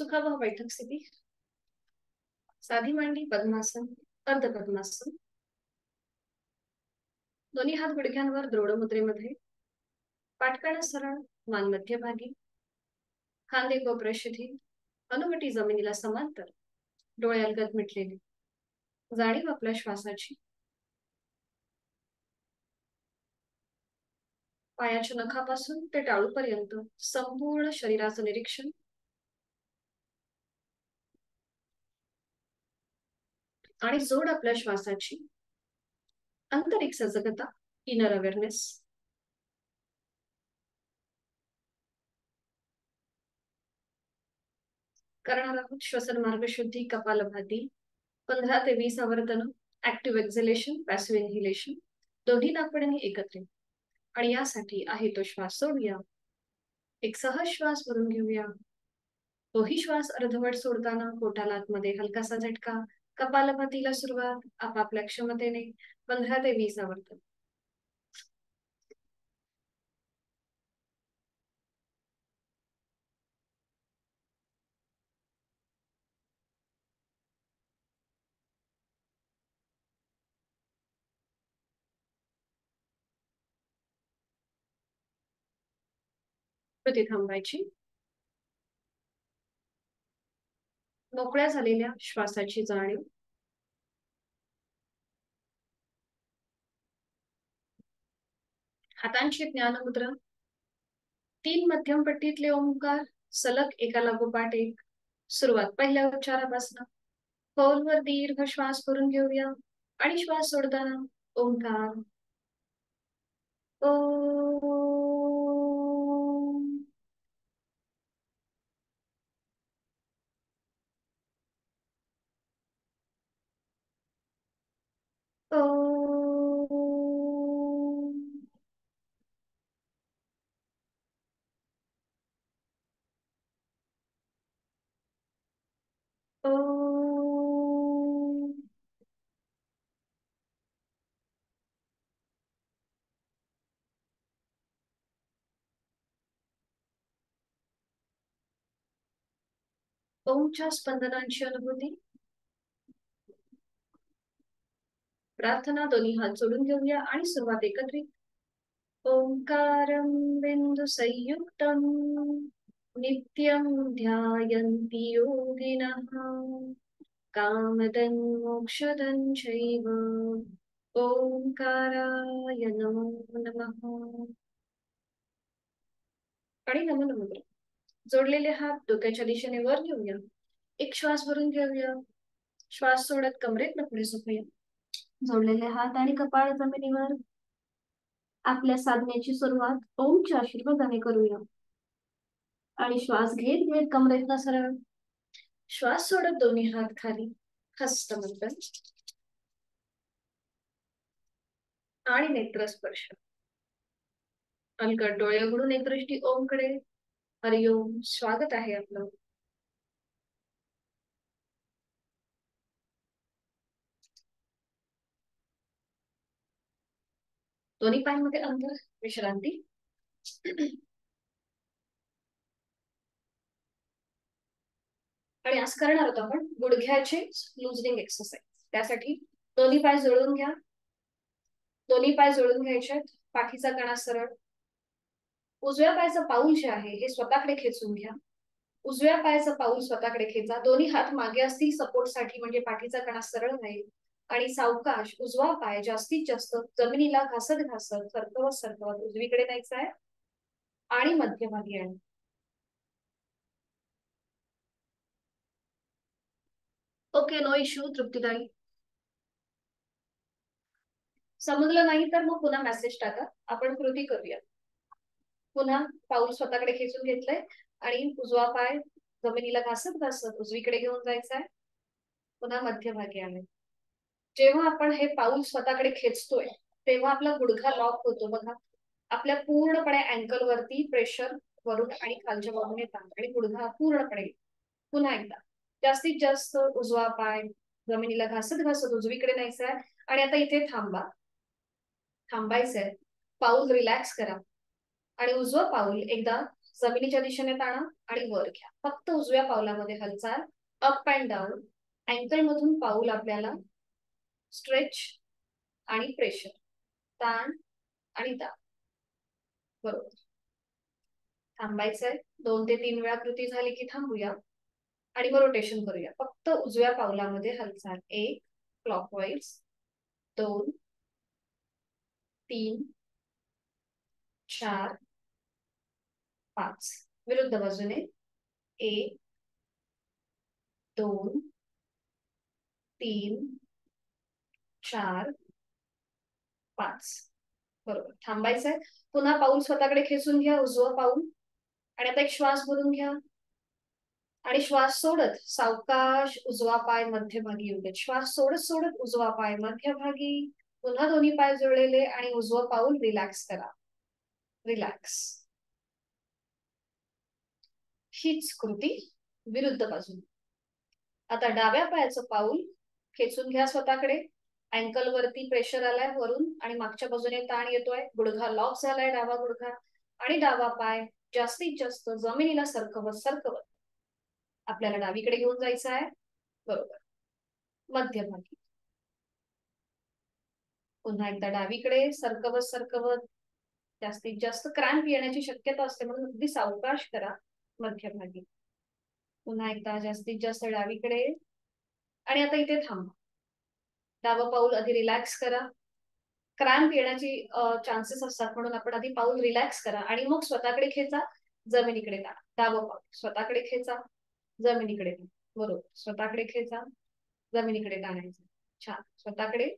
सुखावह बैठक स्थिती, साधी मांडी पद्मासन, अर्ध पद्मासन, दोन्ही हात गुडघ्यांवर द्रोड मुद्रेमध्ये, पाठकाणा सरळ, मान मध्यभागी, खांदे कोपऱ्यात शिथिल, अनुगटी जमिनीला समांतर, डोळे अलगद मिटलेले, जाणीव आपल्या श्वासाची, पायाच्या नखापासून ते टाळूपर्यंत संपूर्ण शरीराचं निरीक्षण, आणि जोड आपल्या श्वासाची, आंतरिक सजगता, इनर अवेअरनेस. करणार आहोत श्वसन मार्ग शुद्धी कपालभाती 15 ते 20 आवर्तन, ऍक्टिव्ह एक्झलेशन, पॅसिव्ह इन्हेलेशन, दोन्ही नाकपुड्यांनी एकत्रित. आणि यासाठी आहे तो श्वास सोडूया, एक सहज श्वास भरून घेऊया. तोही श्वास अर्धवट सोडताना पोटाला आतमध्ये हलकासा झटका. कपालभातीला सुरुवात आपापल्या क्षमतेने 15 ते 20 आवर्तन. कृती थांबायची. मोकळ्या झालेल्या श्वासाची जाणीव. हातांची ज्ञानमुद्रा. 3 मध्यम पट्टीतले ओंकार सलग एका लागोपाठ एक. सुरुवात पहिल्या उच्चारापासून. खोलवर दीर्घ श्वास भरून घेऊया आणि श्वास सोडताना ओंकार ओ. ओमच्या स्पंदनांची अनुभूती. प्रार्थना दोन्ही हात जोडून घेऊया आणि सुरुवात एकत्रित. ओंकारं बिंदु संयुक्तम नित्यं ध्यायन्ति योगिनः कामदं मोक्षदं चैव ओंकाराय नमो नमः. आणि नमो नमः. जोडलेले हात डोक्याच्या दिशेने वर घेऊया. एक श्वास भरून घेऊया. श्वास सोडत कमरेत पुढे झोपूया. जोडलेले हात आणि कपाळ जमिनीवर. आपल्या साधनेची सुरुवात ओमच्या आशीर्वादाने करूया. आणि श्वास घेत घेत कमरेतनं सरळ. श्वास सोडत दोन्ही हात खाली. हस्तमंथन आणि नेत्रस्पर्श. अलगद डोळे उघडून एक दृष्टी ओमकडे. हरिओम. स्वागत आहे आपलं. दोन्ही पायांमध्ये अंतर विश्रांती. आणि आज करणार आहोत आपण गुडघ्याचे लुजनिंग एक्सरसाइज. त्यासाठी दोन्ही पाय जोडून घ्या. दोन्ही पाय जोडून घ्यायचे. पाठीचा कणा सरळ. उजव्या पायाचं पाऊल जे आहे हे स्वतःकडे खेचून घ्या. उजव्या पायाचं पाऊल स्वतःकडे खेचा. दोन्ही हात मागे असतील सपोर्टसाठी, म्हणजे पाठीचा कणा सरळ राहील. आणि सावकाश उजवा पाय जास्तीत जास्त जमिनीला घासत घासत सरकवत सरकवत उजवीकडे न्यायचा आहे आणि मध्यभागी आहे. Okay, no issue. तृप्तीदायी. समजलं नाही तर मग पुन्हा मेसेज टाका. आपण कृती करूया. पुन्हा पाऊल स्वतःकडे खेचून घेतलंय आणि उजवा पाय जमिनीला घासत घासत उजवीकडे घेऊन जायचा आहे. पुन्हा मध्यभागी आले. जेव्हा आपण हे पाऊल स्वतःकडे खेचतोय तेव्हा आपला गुडघा लॉक होतो बघा. आपल्या पूर्णपणे अँकल वरती प्रेशर वरून आणि खालच्या बाजूने ताण आणि गुडघा पूर्णपणे. पुन्हा एकदा जास्तीत जास्त उजवा पाय जमिनीला घासत घासत उजवीकडे न्यायचा आहे. आणि आता इथे थांबा. थांबायचंय. पाऊल रिलॅक्स करा आणि उजवं पाऊल एकदा जमिनीच्या दिशेने ताणा आणि वर घ्या. फक्त उजव्या पावलामध्ये हालचाल, अप अँड डाऊन. अँकल मधून पाऊल आपल्याला स्ट्रेच आणि प्रेशर, ताण आणि दाब. बरोबर. थांबायचंय. 2 ते 3 वेळा कृती झाली की थांबूया आणि मग रोटेशन करूया. फक्त उजव्या पावलामध्ये हालचाल. 1 क्लॉकवाईज, 2 3 4 5. विरुद्ध बाजूने 1 2 3 4 5. बरोबर. थांबायचंय. पुन्हा पाऊल स्वतःकडे खेचून घ्या, उजवं पाऊल. आणि आता एक श्वास भरून घ्या आणि श्वास सोडत सावकाश उजवा पाय मध्यभागी येऊ देत. श्वास सोडत सोडत उजवा पाय मध्यभागी. पुन्हा दोन्ही पाय जुळलेले आणि उजवं पाऊल रिलॅक्स करा. रिलॅक्स. हीच कृती विरुद्ध बाजूने. आता डाव्या पायाचं पाऊल खेचून घ्या स्वतःकडे. अँकल वरती प्रेशर आलाय वरून आणि मागच्या बाजूने ताण येतोय. गुडघा लॉक झालाय, डावा गुडघा, आणि डावा पाय जास्तीत जास्त जमिनीला सरकवत सरकवत आपल्याला डावीकडे घेऊन जायचं आहे. बरोबर. मध्यभागी. पुन्हा एकदा डावीकडे सरकवत सरकवत. जास्तीत जास्त क्रॅम्प येण्याची शक्यता असते म्हणून अगदी सावकाश करा. मध्यभागी. पुन्हा एकदा जास्तीत जास्त डावीकडे. आणि आता इथे थांबा. डावं पाऊल आधी रिलॅक्स करा. क्रॅम्प येण्याची चान्सेस असतात म्हणून आपण आधी पाऊल रिलॅक्स करा आणि मग स्वतःकडे खेचा, जमिनीकडे ताणा. डावं पाऊल स्वतःकडे खेचा, जमिनीकडे ताणा. बरोबर. स्वतःकडे खेचा, जमिनीकडे ताणायचं. छान. स्वतःकडे,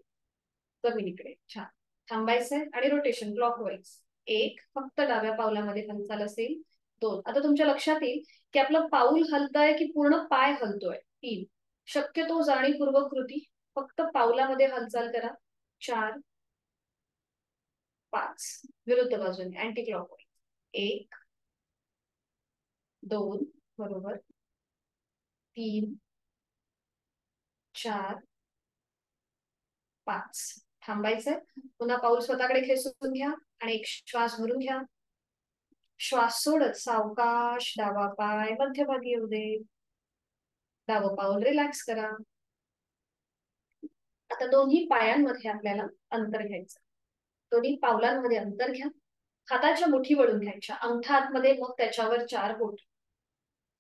जमिनीकडे. छान. थांबायचंय आणि रोटेशन क्लॉकवाईज. 1 फक्त डाव्या पावलामध्ये हालचाल असेल. 2 आता तुमच्या लक्षात येईल की आपलं पाऊल हलतंय की पूर्ण पाय हलतोय. 3 शक्यतो जाणीवपूर्वक कृती, फक्त पावलामध्ये हालचाल करा. 4 5 विरुद्ध बाजूने अँटी क्लॉकवाईज. 1 2 बरोबर, 3 4 5. थांबायचंय. पुन्हा पाऊल स्वतःकडे खेचून घ्या आणि एक श्वास भरून घ्या. श्वास सोडत सावकाश डावा पाय मध्यभागी येऊ दे. डावं पाऊल रिलॅक्स करा. आता दोन्ही पायांमध्ये आपल्याला अंतर घ्यायचं. दोन्ही पावलांमध्ये अंतर घ्या. हाताच्या मुठी वळून घ्यायच्या. अंगठा आतमध्ये, मग त्याच्यावर 4 बोट.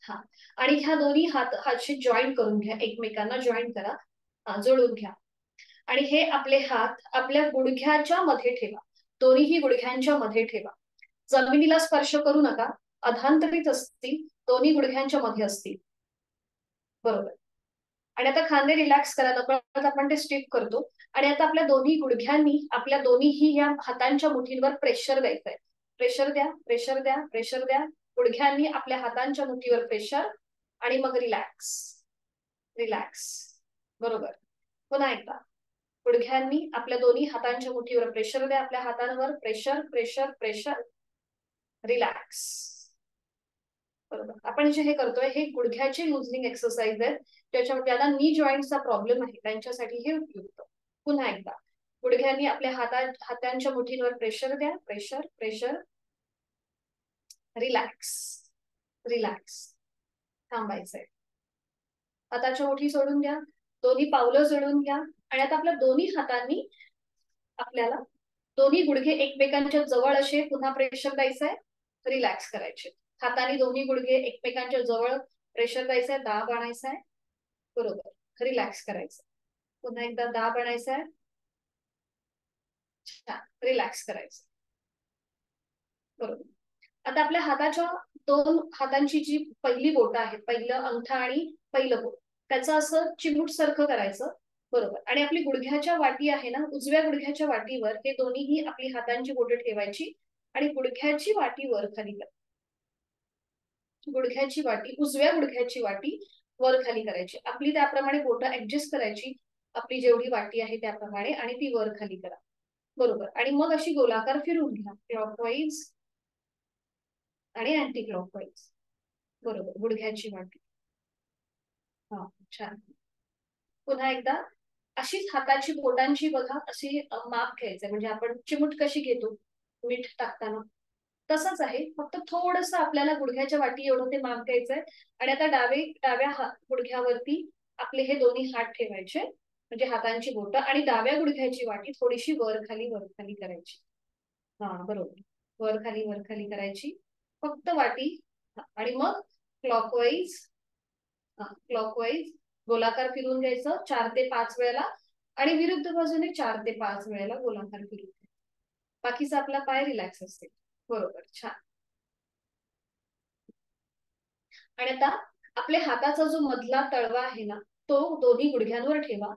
हा. आणि ह्या दोन्ही हातशी जॉईंट करून घ्या. एकमेकांना जॉईंट करा, जोडून घ्या. आणि हे आपले हात आपल्या गुडघ्याच्या मध्ये ठेवा. दोन्हीही गुडघ्यांच्या मध्ये ठेवा. जमिनीला स्पर्श करू नका. अधांतरित असतील, दोन्ही गुडघ्यांच्या मध्ये असतील. बरोबर. आणि आता खांदे रिलॅक्स करा. नकळत आपण ते स्टिफ करतो. आणि आता आपल्या दोन्ही गुडघ्यांनी आपल्या दोन्हीही या हातांच्या मुठींवर प्रेशर द्यायचंय. प्रेशर द्या, प्रेशर द्या, प्रेशर द्या. गुडघ्यांनी आपल्या हातांच्या मुठीवर प्रेशर आणि मग रिलॅक्स. रिलॅक्स. बरोबर. पुन्हा एकदा गुडघ्यांनी आपल्या दोन्ही हातांच्या मुठीवर प्रेशर द्या. आपल्या हातांवर प्रेशर, प्रेशर, प्रेशर. रिलॅक्स. बरोबर. आपण जे हे करतोय हे गुडघ्याची लुझनिंग एक्सरसाइज आहे. ज्याच्यामध्ये ज्याला नी जॉईंटचा प्रॉब्लेम आहे त्यांच्यासाठी हे उपयुक्त. पुन्हा एकदा गुडघ्यांनी आपल्या हातांच्या मुठींवर प्रेशर द्या. Pressure, pressure. रिलॅक्स. रिलॅक्स. थांबायचंय. हाताच्या मुठी सोडून द्या. दोन्ही पावलं जोडून घ्या. आणि आता आपल्या दोन्ही हातांनी आपल्याला दोन्ही गुडघे एकमेकांच्या जवळ असे पुन्हा प्रेशर द्यायचंय. रिलॅक्स करायचे. हाताने दोन्ही गुडघे एकमेकांच्या जवळ प्रेशर द्यायचंय. दाब आणायचाय. बरोबर. रिलॅक्स करायचं. पुन्हा एकदा दाब आणायचाय. छान. रिलॅक्स करायचं. बरोबर. आता आपल्या हाताच्या 2 हातांची जी पहिली बोट आहेत, पहिलं अंगठा आणि पहिलं बोट, त्याचं असं चिमूट सारखं करायचं. बरोबर. आणि आपली गुडघ्याच्या वाटी आहे ना, उजव्या गुडघ्याच्या वाटीवर हे दोन्हीही आपली हातांची बोटं ठेवायची आणि गुडघ्याची वाटी वर खाली करा. गुडघ्याची वाटी, उजव्या गुडघ्याची वाटी वर खाली करायची. आपली त्याप्रमाणे बोटं ऍडजस्ट करायची. आपली जेवढी वाटी आहे त्याप्रमाणे, आणि ती वर खाली करा. बरोबर. आणि मग अशी गोलाकार फिरवून घ्या. क्लॉकवाईज आणि अँटी क्लॉकवाईज. बरोबर. गुडघ्याची वाटी. हा. छान. पुन्हा एकदा अशीच हाताची बोटांची बघा अशी माप घ्यायचंय. म्हणजे आपण चिमूट कशी घेतो मीठ टाकताना, तसंच आहे, फक्त थोडस आपल्याला गुडघ्याच्या वाटी एवढं ते माप घ्यायचंय. आणि आता डाव्या गुडघ्यावरती आपले हे दोन्ही हात ठेवायचे, म्हणजे हातांची बोटं, आणि डाव्या गुडघ्याची वाटी थोडीशी वर खाली करायची. हा बरोबर, वर खाली करायची फक्त वाटी. आणि मग क्लॉकवाईज, क्लॉकवाईज गोलाकार फिरून घ्यायचं 4 ते 5 वेळेला, आणि विरुद्ध बाजूने 4 ते 5 वेळेला गोलाकार फिरून घ्यायचं. बाकीचा आपला पाय रिलॅक्स असेल. बरोबर, छान. आणि आता आपल्या हाताचा जो मधला तळवा आहे ना, तो दोन्ही गुडघ्यांवर ठेवा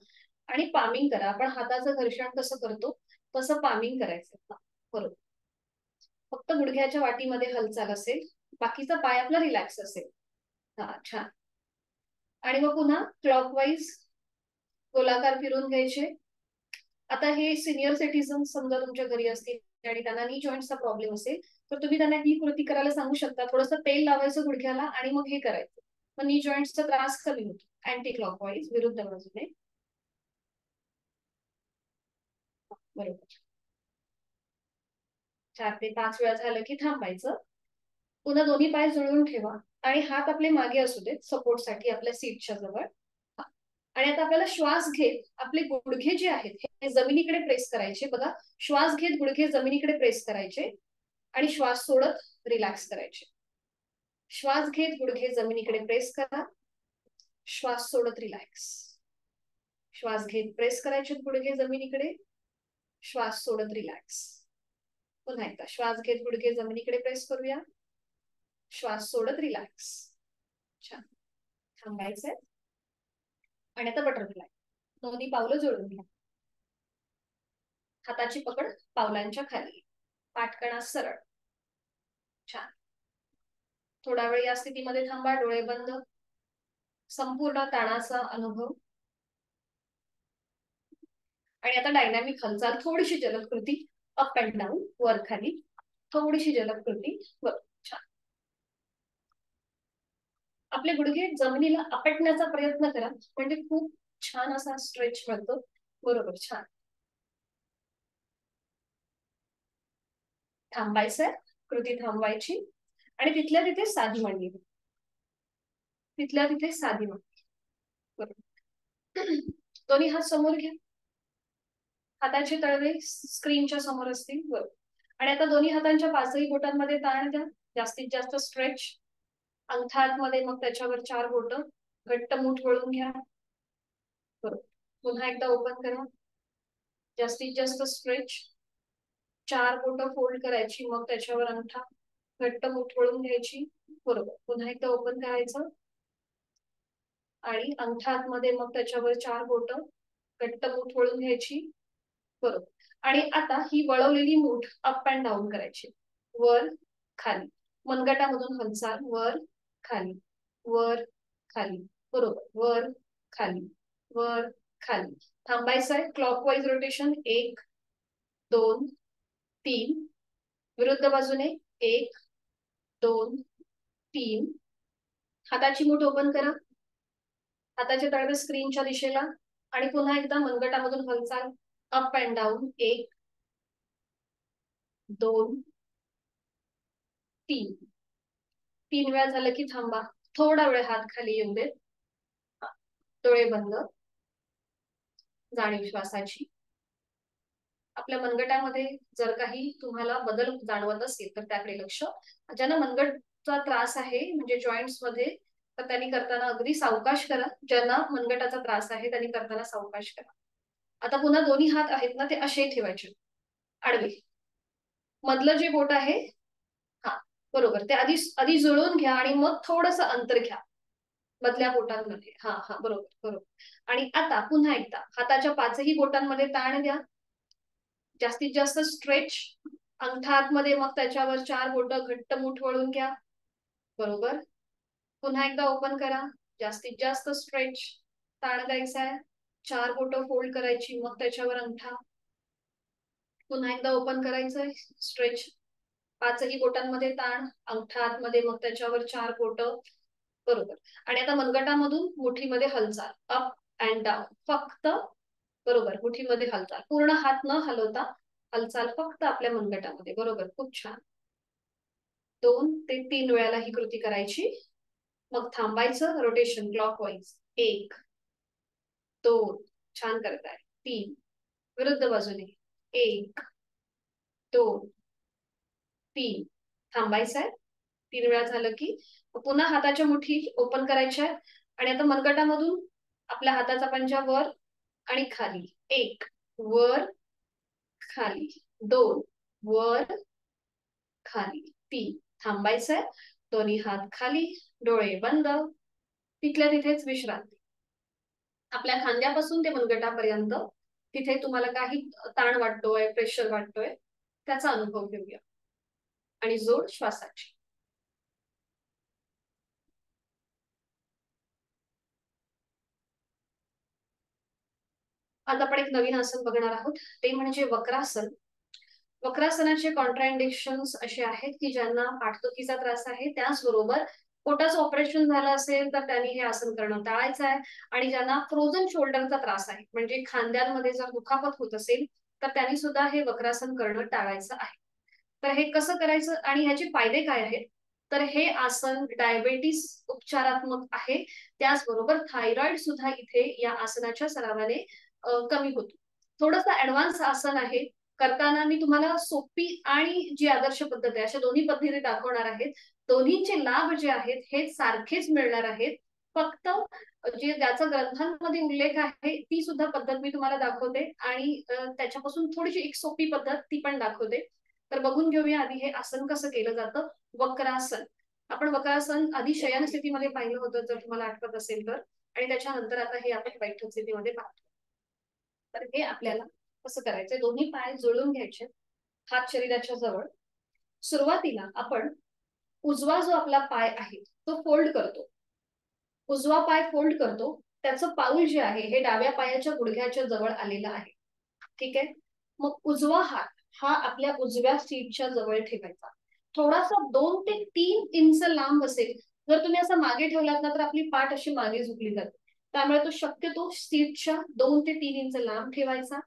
आणि पामिंग करा. आपण हाताचं घर्षण कसं करतो तसं पामिंग करायचं. बरोबर, फक्त गुडघ्याच्या वाटीमध्ये हालचाल असेल, बाकीचा पाय आपला रिलॅक्स असेल. हा छान. आणि मग पुन्हा क्लॉकवाईज गोलाकार फिरून घ्यायचे. आता हे सिनियर सिटीजन समजा तुमच्या घरी असतील आणि त्यांना नी जॉईंटचा प्रॉब्लेम असेल, तर तुम्ही त्यांना ही कृती करायला सांगू शकता. थोडंसं तेल लावायचं गुडघ्याला आणि मग हे करायचं. मग नी जॉईंटचा त्रास कमी होतो. अँटी क्लॉकवाईज विरुद्ध बाजूने. बरोबर, 4 ते 5 वेळा झालं की थांबायचं. पुन्हा दोन्ही पाय जुळवून ठेवा आणि हात आपले मागे असू देत सपोर्टसाठी आपल्या सीटच्या जवळ. आणि आता आपल्याला श्वास घेत आपले गुडघे जे आहेत हे जमिनीकडे प्रेस करायचे. बघा, श्वास घेत गुडघे जमिनीकडे प्रेस करायचे आणि श्वास सोडत रिलॅक्स करायचे. श्वास घेत गुडघे जमिनीकडे प्रेस करा, श्वास सोडत रिलॅक्स. श्वास घेत प्रेस करायचे गुडघे जमिनीकडे, श्वास सोडत रिलॅक्स. पुन्हा एकदा श्वास घेत गुडघे जमिनीकडे प्रेस करूया, श्वास सोडत रिलॅक्स. छान, थांबायचंय. आणि आता बटरफ्लाय. दोन्ही पावलं जोडून घ्या. हाताची पकड पावलांच्या खाली, पाठकणा सरळ. छान. थोडा वेळ या स्थितीमध्ये थांबा, डोळे बंद. संपूर्ण ताणाचा अनुभव. आणि आता डायनॅमिक हालचाल, थोडीशी जलद कृती, अप अँड डाऊन, वर खाली, थोडीशी जलद कृती, वर. छान. आपले गुडघे जमिनीला आपटण्याचा प्रयत्न करा, म्हणजे खूप छान असा स्ट्रेच मिळतो. बरोबर, छान. थांबायचंय, कृती थांबवायची आणि तिथल्या तिथे साधी मांडी, तिथल्या तिथे साधी मांडी. बरोबर, दोन्ही हात समोर घ्या, हाताचे तळवे स्क्रीनच्या समोर असतील. बरोबर. आणि आता दोन्ही हातांच्या 5ही बोटांमध्ये ताण द्या, जास्तीत जास्त स्ट्रेच. अंगठा आतमध्ये, मग त्याच्यावर 4 बोट, घट्ट मूठ वळून घ्या. बरोबर, पुन्हा एकदा ओपन करा, जास्तीत जास्त स्ट्रेच. 4 बोट फोल्ड करायची, मग त्याच्यावर अंगठा, घट्ट मूठ वळून घ्यायची. बरोबर, पुन्हा एकदा ओपन करायचं आणि अंगठा आतमध्ये, मग त्याच्यावर 4 बोट, घट्ट मूठ वळून घ्यायची. बरोबर. आणि आता ही वळवलेली मूठ अप अँड डाऊन करायची, वर खाली, मनगटामधून हालचाल, वर खाली, वर खाली. बरोबर, वर खाली, वर खाली. थांबायचंय. Clockwise rotation, 1 2 3. विरुद्ध बाजूने 1 2 3. हाताची मूठ ओपन करा, हाताचे तळवे स्क्रीनच्या दिशेला, आणि पुन्हा एकदा मनगटामधून हालचाल, अप अँड डाऊन, 1 2 3. 3 वेळा झालं की थांबा, थोडा वेळ हात खाली येऊ देत, डोळे बंद. जाणीव श्वासाची. आपल्या मनगटामध्ये जर काही तुम्हाला बदल जाणवत असेल तर त्याकडे लक्ष. ज्यांना मनगटचा त्रास आहे म्हणजे जॉईंट्स मध्ये, तर त्यांनी करताना अगदी सावकाश करा. ज्यांना मनगटाचा त्रास आहे त्यांनी करताना सावकाश करा. आता पुन्हा दोन्ही हात आहेत ना ते असे ठेवायचे, आडवे. मधलं जे बोट आहे, हा बरोबर, ते आधी जुळवून घ्या आणि मग थोडस अंतर घ्या मधल्या बोटांमध्ये. हा हा बरोबर बरोबर. आणि आता पुन्हा एकदा हाताच्या 5ही बोटांमध्ये ताण द्या, जास्तीत जास्त स्ट्रेच. अंगठा आतमध्ये, मग त्याच्यावर 4 बोट, घट्ट मूठ वळून घ्या. बरोबर, पुन्हा एकदा ओपन करा, जास्तीत जास्त स्ट्रेच. ताण द्यायचा आहे, 4 बोट फोल्ड करायची, मग त्याच्यावर अंगठा. पुन्हा एकदा ओपन करायचंय, स्ट्रेच. 5ही बोटांमध्ये ताण, अंगठा आतमध्ये, मग त्याच्यावर 4 बोट. बरोबर. आणि आता मनगटामधून मुठीमध्ये हालचाल, अप अँड डाऊन फक्त. बरोबर, मुठीमध्ये हालचाल, पूर्ण हात न हलवता हालचाल फक्त आपल्या मनगटामध्ये. बरोबर, खूप छान. 2 ते 3 वेळाला ही कृती करायची. मग थांबायचं, रोटेशन क्लॉकवाईज. 1 2 छान करताय. 3 विरुद्ध बाजूने. 1 2 3 थांबायचंय. 3 वेळा झालं की पुन्हा हाताच्या मुठी ओपन करायच्या आणि आता मनगटामधून आपल्या हाताचा पंजा वर आणि खाली. 1 वर खाली. 2 वर खाली. 3 थांबायचंय. दोन्ही हात खाली, डोळे बंद. तिथल्या तिथेच विश्रांती. आपल्या खांद्यापासून ते मनगटापर्यंत तिथे तुम्हाला काही ताण वाटतोय, प्रेशर वाटतोय, त्याचा अनुभव घेऊया. आणि जोड श्वासाची. आज आपण एक नवीन आसन बघणार आहोत, ते म्हणजे वक्रासन. वक्रासनाचे कॉन्ट्राइंडिक्शन्स असे आहेत की ज्यांना पाठदुखीचा त्रास आहे, त्याचबरोबर पोटाचं ऑपरेशन झालं असेल तर त्यांनी हे आसन करणं टाळायचं आहे. आणि ज्यांना फ्रोझन शोल्डरचा त्रास आहे, म्हणजे खांद्यांमध्ये जर दुखापत होत असेल तर त्यांनी सुद्धा हे वक्रासन करणं टाळायचं आहे. तर हे कसं करायचं आणि ह्याचे फायदे काय आहेत? तर हे आसन डायबेटिस उपचारात्मक आहे. त्याचबरोबर थायरॉइड सुद्धा इथे या आसनाच्या सरावाने कमी होतो. थोडंसं ऍडव्हान्स आसन आहे. करताना मी तुम्हाला सोपी आणि जी आदर्श पद्धत आहे अशा दोन्ही पद्धती दाखवणार आहेत. दोन्हींचे लाभ जे आहेत हे सारखेच मिळणार आहेत. फक्त जे ज्याचा ग्रंथांमध्ये उल्लेख आहे ती सुद्धा पद्धत मी तुम्हाला दाखवते आणि त्याच्यापासून थोडीशी एक सोपी पद्धत ती पण दाखवते. तर बघून घेऊया आधी हे आसन कसं केलं जातं. वक्रासन. आपण वक्रासन आधी शयन स्थितीमध्ये पाहिलं होतं, जर तुम्हाला आठवत असेल तर. आणि त्याच्यानंतर आता हे आपण बैठक स्थितीमध्ये पाहतो. तर हे आपल्याला कसं करायचंय, दोन्ही पाय जुळून घ्यायचे, हात शरीराच्या जवळ. सुरुवातीला आपण उजवा जो आपला पाय आहे तो फोल्ड करतो. उजवा पाय फोल्ड करतो. त्याचं पाऊल जे आहे हे डाव्या पायाच्या गुडघ्याच्या जवळ आलेलं आहे. ठीक आहे. मग उजवा हात हा आपल्या उजव्या सीटच्या जवळ ठेवायचा. थोडासा 2 ते 3 इंच लांब असेल. जर तुम्ही असं मागे ठेवलात ना तर आपली पाठ अशी मागे झुकली जाते. त्यामुळे तो शक्यतो सीटच्या 2 ते 3 इंच लांब ठेवायचा.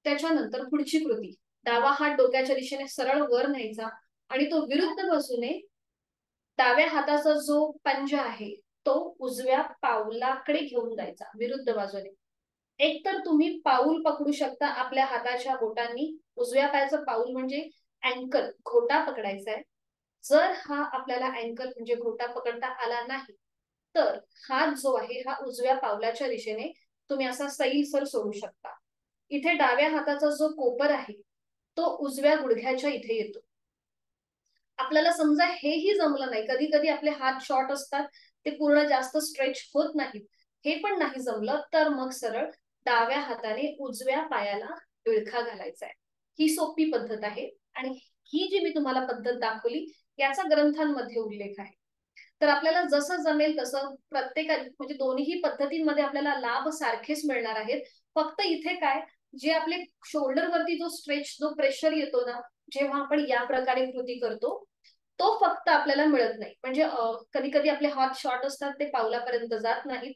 त्याच्यानंतर पुढची कृती. डावा हात डोक्याच्या दिशेने सरळ वर न्यायचा आणि तो विरुद्ध बाजूने डाव्या हाताचा जो पंजा आहे तो उजव्या पावलाकडे घेऊन जायचा विरुद्ध बाजूने. एक तर तुम्ही पाऊल पकडू शकता आपल्या हाताच्या बोटांनी. उजव्या पायाचं पाऊल म्हणजे अँकल, घोटा पकडायचा आहे. जर हा आपल्याला अँकल म्हणजे घोटा पकडता आला नाही तर हात जो आहे हा उजव्या पावलाच्या दिशेने तुम्ही असा सैलसर सोडू शकता. इथे डाव्या हाताचा जो कोपर आहे तो उजव्या गुडघ्याच्या इथे येतो. आपल्याला समजा हेही जमलं नाही, कधी कधी आपले हात शॉर्ट असतात, ते पूर्ण जास्त स्ट्रेच होत नाहीत, हे पण नाही जमलं तर मग सरळ डाव्या हाताने उजव्या पायाला विळखा घालायचा आहे. ही सोपी पद्धत आहे आणि ही जी मी तुम्हाला पद्धत दाखवली याचा ग्रंथांमध्ये उल्लेख आहे. तर आपल्याला जसं जमेल तसं प्रत्येक म्हणजे दोन्ही पद्धतींमध्ये आपल्याला लाभ सारखेच मिळणार आहेत. फक्त इथे काय, जे आपले शोल्डर वरती जो स्ट्रेच, जो प्रेशर येतो ना जेव्हा आपण या प्रकारे कृती करतो, तो फक्त आपल्याला मिळत नाही. म्हणजे कधी कधी आपले हात शॉर्ट असतात, ते पावलापर्यंत जात नाहीत.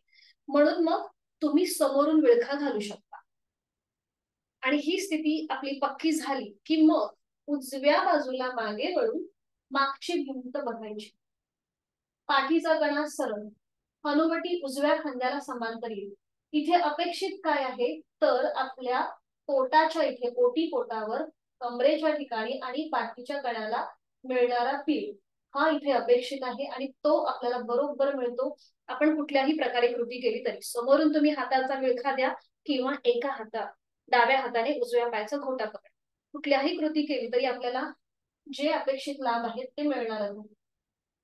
म्हणून मग तुम्ही समोरून विळखा घालू शकता. आणि ही स्थिती आपली पक्की झाली की मग उजव्या बाजूला मागे वळून मागची भिंत बघायची. पाठीचा कणा सरळ, हनुवटी उजव्या खांद्याला समांतर येईल. इथे अपेक्षित काय आहे तर आपल्या पोटाच्या इथे, ओटी पोटावर, कमरेच्या ठिकाणी आणि पाठीच्या कणाला मिळणारा पीळ हा इथे अपेक्षित आहे आणि तो आपल्याला बरोबर मिळतो. आपण कुठल्याही प्रकारे कृती केली तरी. समोरून तुम्ही हाताचा विळखा द्या किंवा एका डाव्या हाताने उजव्या पायाचा घोटा पकडा. कुठल्याही कृती केली तरी आपल्याला जे अपेक्षित लाभ आहेत ते मिळणार आहेत.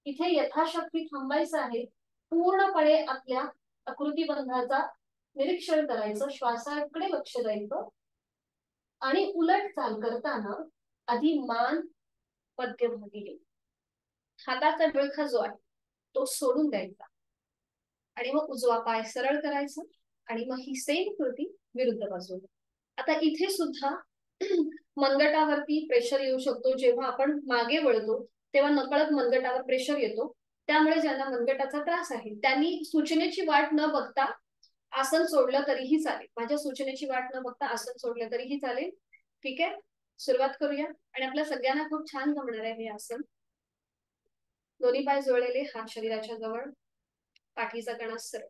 इथे यथाशक्ती थांबायचं आहे. पूर्णपणे आपल्या आकृतीबंधाचा निरीक्षण करायचं, श्वासाकडे लक्ष द्यायचं आणि उलट चाल करताना आधी मान मध्यभागी येईल. हाताचा विळखा जो आहे तो सोडून द्यायचा आणि मग उजवा पाय सरळ करायचा आणि मग ही सेम कृती विरुद्ध बाजूला. आता इथे सुद्धा मनगटावरती प्रेशर येऊ शकतो. जेव्हा आपण मागे वळतो तेव्हा नकळत मनगटावर प्रेशर येतो. त्यामुळे ज्यांना मनगटाचा त्रास आहे त्यांनी सूचनेची वाट न बघता आसन सोडलं तरीही चालेल. माझ्या सूचनेची वाट न बघता आसन सोडलं तरीही चालेल. ठीक आहे, सुरुवात करूया. आणि आपल्या सगळ्यांना खूप छान जमणार आहे हे आसन. दोन्ही पाय जोडलेले, हात शरीराच्या जवळ, पाठीचा कणा सरळ.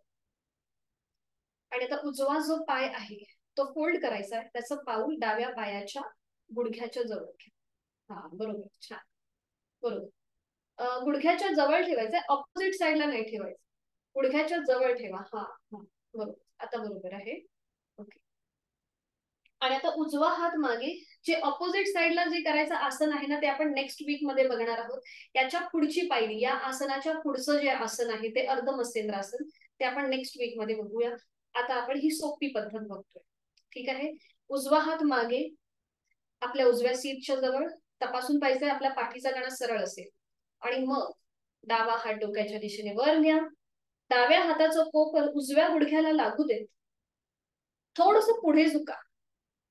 आणि आता उजवा जो पाय आहे तो फोल्ड करायचा आहे, त्याचं पाऊल डाव्या पायाच्या गुडघ्याच्या जवळ घ्या. हा बरोबर, छान, बरोबर. गुडघ्याच्या जवळ ठेवायचंय, ऑपोजिट साईडला नाही ठेवायचं, गुडघ्याच्या जवळ ठेवा. हा हा बरोबर, आता बरोबर आहे. ओके. आणि आता उजवा हात मागे, जे ऑपोजिट साईडला जे करायचं आसन आहे ना, ते आपण नेक्स्ट वीक मध्ये बघणार आहोत. याच्या पुढची पायरी, या आसनाच्या पुढचं जे आसन आहे ते अर्धमत्स्येंद्र आसन, ते आपण नेक्स्ट वीक मध्ये बघूया. आता आपण ही सोपी पद्धत बघतोय. ठीक आहे. उजवा हात मागे, आपल्या उजव्या सीटच्या जवळ, तपासून पाहिजे आपल्या पाठीचा कणा सरळ असेल. आणि मग डावा हात डोक्याच्या दिशेने वर न्या. डाव्या हाताचं कोपर उजव्या गुडघ्याला लागू देत थोडस पुढे झुका,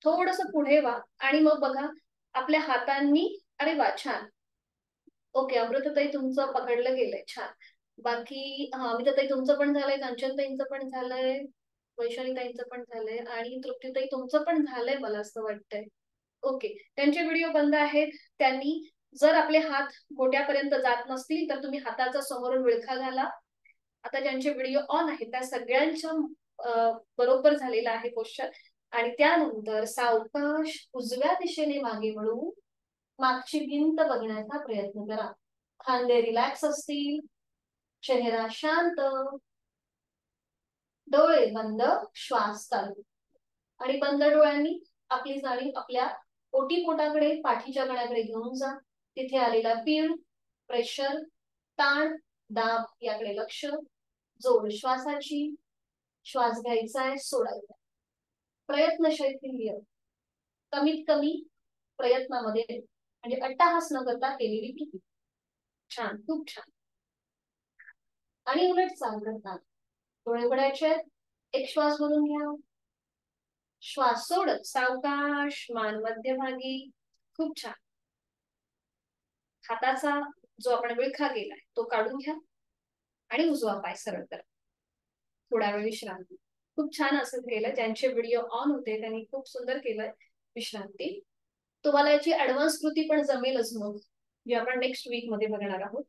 थोडस पुढे व्हा. आणि मग बघा आपल्या हातांनी, अरे वा छान. ओके, अमृताताई तुमचं पकडलं गेलंय, छान. बाकी हा अमिताताई तुमचं पण झालंय, कांचनताईंचं पण झालंय, वैशालीताईंचं पण झालंय, आणि तृप्तीताई तुमचं पण झालंय मला असं वाटतंय. ओके, त्यांचे व्हिडिओ बंद आहेत. त्यांनी जर आपले हात गोट्यापर्यंत जात नसतील तर तुम्ही हाताचा समोरून विळखा घाला. आता ज्यांचे व्हिडिओ ऑन आहेत त्या सगळ्यांच्या बरोबर झालेला आहे पोस्चर. आणि त्यानंतर सावकाश उजव्या दिशेने मागे वळून मागची भिंत बघण्याचा प्रयत्न करा. खांदे रिलॅक्स असतील, चेहरा शांत, डोळे बंद, श्वास चालू. आणि बंद डोळ्यांनी आपली जाणीव आपल्या ओटीपोटाकडे, पाठीच्या कण्याकडे घेऊन जा. तिथे आलेला पीळ, प्रेशर, ताण, दाब याकडे लक्ष. जोड श्वासाची, श्वास घ्यायचा आहे, सोडायचा. प्रयत्न शैथिल्य, कमीत कमी प्रयत्नामध्ये, म्हणजे अट्टाहास न करता केलेली कृती. छान, खूप छान. आणि उलट चाल करतात, डोळे उघडायचे, एक श्वास भरून घ्या, श्वास सोडत सावकाश मान मध्यभागी. खूप छान. हाताचा जो आपण विळखा केलाय तो काढून घ्या आणि उजवा पाय सरळ करा. थोडा वेळ विश्रांती. खूप छान असं केलं. ज्यांचे व्हिडिओ ऑन होते त्यांनी खूप सुंदर केलंय विश्रांती. तुम्हाला याची ऍडव्हान्स कृती पण जमेलच मग, जे आपण नेक्स्ट वीक मध्ये बघणार आहोत.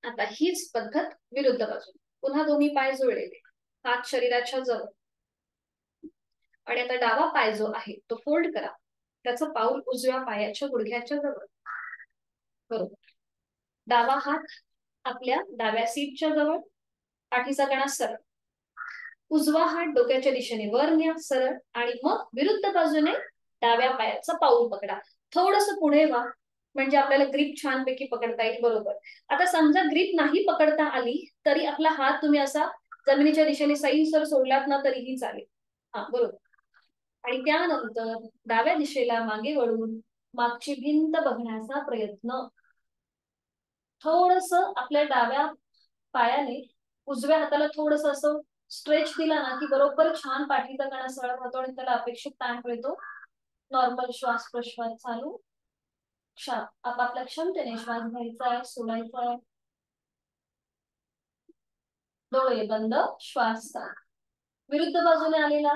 आता हीच पद्धत विरुद्ध बाजू. पुन्हा दोन्ही पाय जुळलेले, हात शरीराच्या जवळ. आणि आता डावा पाय जो आहे तो फोल्ड करा, त्याचं पाऊल उजव्या पायाच्या गुडघ्याच्या जवळ. बरोबर. डावा हात आपल्या डाव्या सीटच्या जवळ, पाठीचा कणा सरळ. उजवा हात डोक्याच्या दिशेने वर न्या सरळ. आणि मग विरुद्ध बाजूने डाव्या पायाचं पाऊल पकडा, थोडस पुढे व्हा, म्हणजे आपल्याला ग्रीप छानपैकी पकडता येईल. बरोबर. आता समजा ग्रीप नाही पकडता आली तरी आपला हात तुम्ही असा जमिनीच्या दिशेने सैलसर सोडलात ना तरीही चालेल. हा बरोबर. आणि त्यानंतर डाव्या दिशेला मागे वळून मागची भिंत बघण्याचा प्रयत्न. थोडस आपल्या डाव्या पायाने उजव्या हाताला थोडस असं स्ट्रेच दिला ना की बरोबर छान पाठीचा कणा सरळ होतो आणि त्याला अपेक्षित ताण मिळतो. नॉर्मल श्वास प्रश्वास चालू. आपापल्या क्षमतेने श्वास घ्यायचा आहे, सोडायचा आहे. डोळे बंद, श्वास चालू. विरुद्ध बाजूने आलेला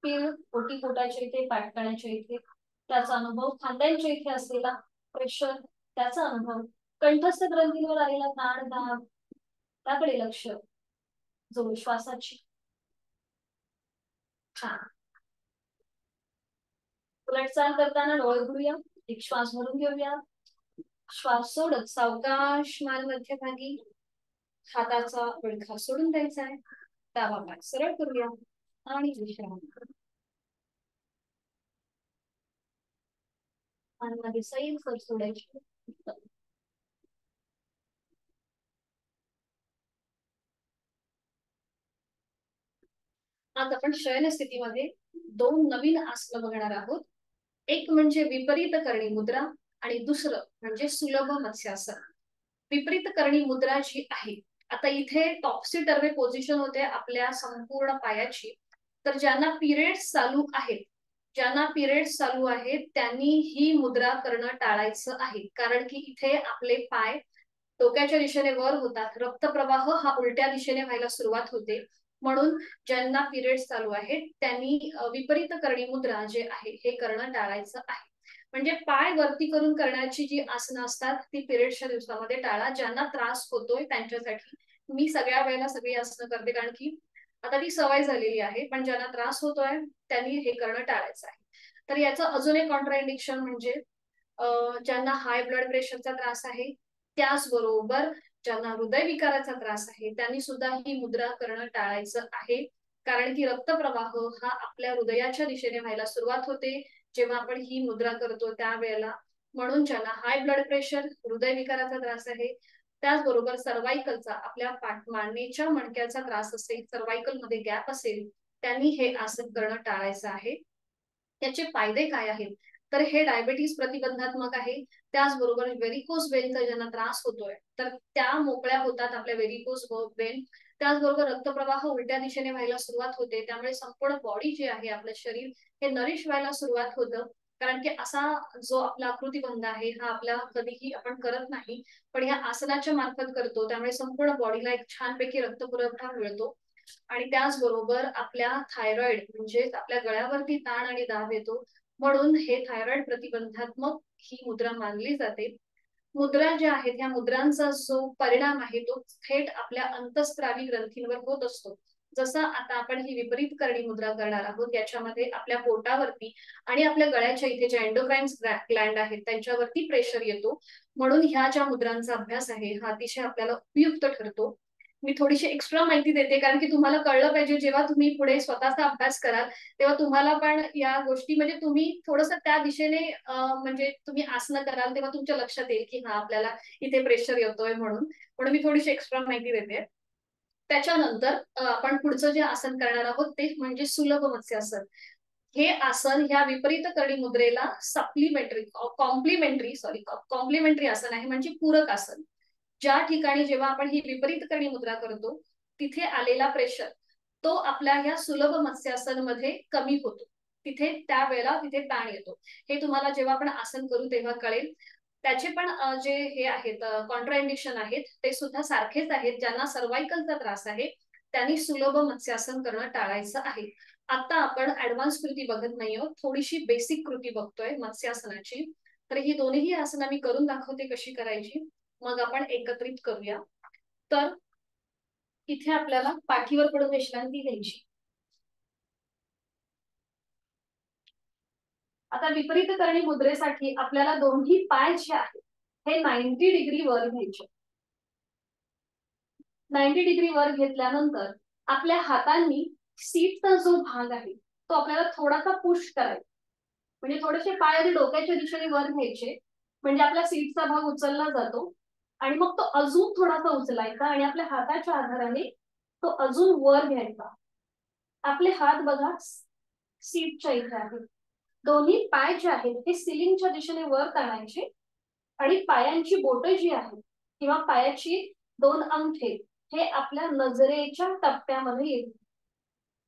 पीळ, ओटीपोटाच्या इथे, पाठकण्याच्या इथे त्याचा अनुभव, खांद्यांच्या इथे असलेला प्रेशर त्याचा अनुभव, कंठस्थ ग्रंथींवर आलेला ताण दाब त्याकडे लक्ष. जो श्वासाची. छान. उलट चाल करताना डोळे उघडूया, एक श्वास भरून घेऊया, श्वास सोडत सावकाश मान मध्यभागी, हाताचा विळखा सोडून द्यायचा आहे, डावा पाय सरळ करूया आणि विश्रांती. मध्ये सैल सर सोडायची. आज आपण शयन स्थितीमध्ये दोन नवीन आसन बघणार आहोत. एक म्हणजे विपरीत करणी मुद्रा आणि दुसरं म्हणजे सुलभ मत्स्यासन. विपरीत करणी मुद्रा जी आहे, आता इथे टॉप्सी टर्वे पोझिशन होते आपल्या संपूर्ण पायाची. तर ज्यांना पिरियड्स चालू आहेत, त्यांनी ही मुद्रा करणं टाळायचं आहे. कारण की इथे आपले पाय डोक्याच्या दिशेने वर होतात, रक्तप्रवाह हा उलट्या दिशेने व्हायला सुरुवात होते. म्हणून ज्यांना पिरियड्स चालू आहेत त्यांनी विपरीत करणी मुद्रा जे आहे हे करणं टाळायचं आहे. म्हणजे पाय वरती करून करण्याची जी आसनं असतात ती पिरियडच्या दिवसामध्ये टाळा. ज्यांना त्रास होतोय त्यांच्यासाठी मी सगळ्या वेळेला सगळी आसनं करते, कारण की आता ती सवय झालेली आहे. पण ज्यांना त्रास होतोय त्यांनी हे करणं टाळायचं आहे. तर याचं अजून एक कॉन्ट्राइंडिक्शन म्हणजे ज्यांना हाय ब्लड प्रेशरचा त्रास आहे, त्याचबरोबर ज्यांना हृदयविकाराचा त्रास आहे त्यांनी सुद्धा ही मुद्रा करणं टाळायचं आहे. कारण की रक्तप्रवाह हा आपल्या हृदयाच्या दिशेने व्हायला सुरुवात होते जेव्हा आपण ही मुद्रा करतो त्यावेळेला. म्हणून ज्यांना हाय ब्लड प्रेशर, हृदयविकाराचा त्रास आहे, त्याचबरोबर सर्वायकलचा आपल्या मानेच्या मणक्याचा त्रास असेल, सर्वायकल मध्ये गॅप असेल, त्यांनी हे आसन करणं टाळायचं आहे. त्याचे फायदे काय आहेत? तर हे डायबिटीज प्रतिबंधात्मक आहे. त्याचबरोबर व्हेरिकोज वेनचा ज्यांना त्रास होतोय तर त्या मोकळ्या होतात आपल्या व्हेरिकोज वेन. त्याचबरोबर रक्तप्रवाह उलट्या दिशेने व्हायला सुरुवात होते, त्यामुळे संपूर्ण बॉडी जे आहे आपलं शरीर हे नरिश व्हायला सुरुवात होतं. कारण की असा जो आपला आकृतिबंध आहे हा आपल्या कधीही आपण करत नाही, पण या आसनाच्या मार्फत करतो, त्यामुळे संपूर्ण बॉडीला एक छानपैकी रक्तपुरवठा मिळतो. आणि त्याचबरोबर आपल्या थायरॉइड म्हणजे आपल्या गळ्यावरती ताण आणि दाब येतो, म्हणून हे थायरॉइड प्रतिबंधात्मक ही मुद्रा मानली जाते. मुद्रा ज्या आहेत ह्या मुद्रांचा जो परिणाम आहे तो थेट आपल्या अंतःस्रावी ग्रंथींवर होत असतो. जसं आता आपण ही विपरीत करणी मुद्रा करणार आहोत, याच्यामध्ये आपल्या पोटावरती आणि आपल्या गळ्याच्या इथे जे एंडोक्राइन्स ग्लँड आहेत त्यांच्यावरती प्रेशर येतो. म्हणून ह्या ज्या मुद्रांचा अभ्यास आहे हा अतिशय आपल्याला उपयुक्त ठरतो. मी थोडीशी एक्स्ट्रा माहिती देते, कारण की तुम्हाला कळलं पाहिजे जेव्हा तुम्ही पुढे स्वतःचा अभ्यास कराल तेव्हा तुम्हाला पण या गोष्टी म्हणजे तुम्ही थोडस त्या दिशेने म्हणजे तुम्ही आसनं कराल तेव्हा तुमच्या लक्षात येईल की हा आपल्याला इथे प्रेशर येतोय म्हणून मी थोडीशी एक्स्ट्रा माहिती देते. त्याच्यानंतर आपण पुढचं जे आसन करणार आहोत ते म्हणजे सुलभ मत्स्यासन. हे आसन ह्या विपरीत करणी मुद्रेला कॉम्प्लिमेंटरी आसन आहे, म्हणजे पूरक आसन. ज्या ठिकाणी जेव्हा आपण ही विपरीत करणी मुद्रा करतो तिथे आलेला प्रेशर तो आपल्या ह्या सुलभ मत्स्यासन मध्ये कमी होतो. तिथे त्यावेळेला तिथे ताण येतो. हे तुम्हाला जेव्हा आपण आसन करू तेव्हा कळेल. त्याचे पण जे हे आहेत कॉन्ट्राइंडिक्शन आहेत ते सुद्धा सारखेच आहेत. ज्यांना सर्वायकलचा त्रास आहे त्यांनी सुलभ मत्स्यासन करणं टाळायचं आहे. आता आपण ऍडव्हान्स कृती बघत नाही आहोत, थोडीशी बेसिक कृती बघतोय मत्स्यासनाची. तर ही दोन्ही आसनं मी करून दाखवते कशी करायची, मग आपण एकत्रित करूया. तर इथे आपल्याला पाठीवर पडून विश्रांती घ्यायची. आता विपरीत करणी मुद्रेसाठी आपल्याला दोन्ही पाय जे आहेत हे 90 डिग्री वर घ्यायचे. 90 डिग्री वर घेतल्यानंतर आपल्या हातांनी सीटचा जो भाग आहे तो आपल्याला थोडासा पुश करायचा. म्हणजे थोडेसे पाय आधी डोक्याच्या दिशेने वर घ्यायचे, म्हणजे आपल्या सीटचा भाग उचलला जातो. आणि मग तो अजून थोडासा उचलायचा आणि आपल्या हाताच्या आधाराने तो अजून वर घ्यायचा. आपले हात बघा सीटच्या इथे आहेत. दोन्ही पाय जे आहेत ते सिलिंगच्या दिशेने वर ताणायचे आणि पायांची बोटं जी आहेत किंवा पायाची दोन अंगठे हे आपल्या नजरेच्या टप्प्यामध्ये येतील.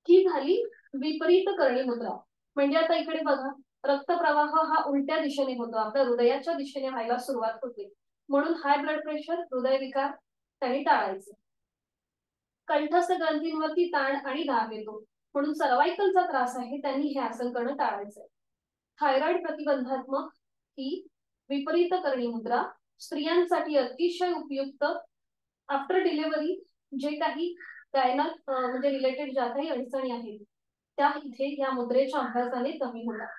ही झाली विपरीत करणी मुद्रा. म्हणजे आता इकडे बघा रक्तप्रवाह हा उलट्या दिशेने होतो, आपल्या हृदयाच्या दिशेने व्हायला सुरुवात होते. म्हणून हाय ब्लड प्रेशर, हृदयविकार त्यांनी टाळायचे. कंठस्थ ग्रंथींवरती ताण आणि दाब येतो, म्हणून सर्वायकलचा त्रास आहे त्यांनी हे आसन करणं टाळायचंय. थायरॉइड प्रतिबंधात्मक ही विपरीत करणी मुद्रा स्त्रियांसाठी अतिशय उपयुक्त. आफ्टर डिलिव्हरी जे काही गायनक म्हणजे रिलेटेड ज्या काही अडचणी आहेत त्या इथे या मुद्रेच्या अभ्यासाने कमी होतात.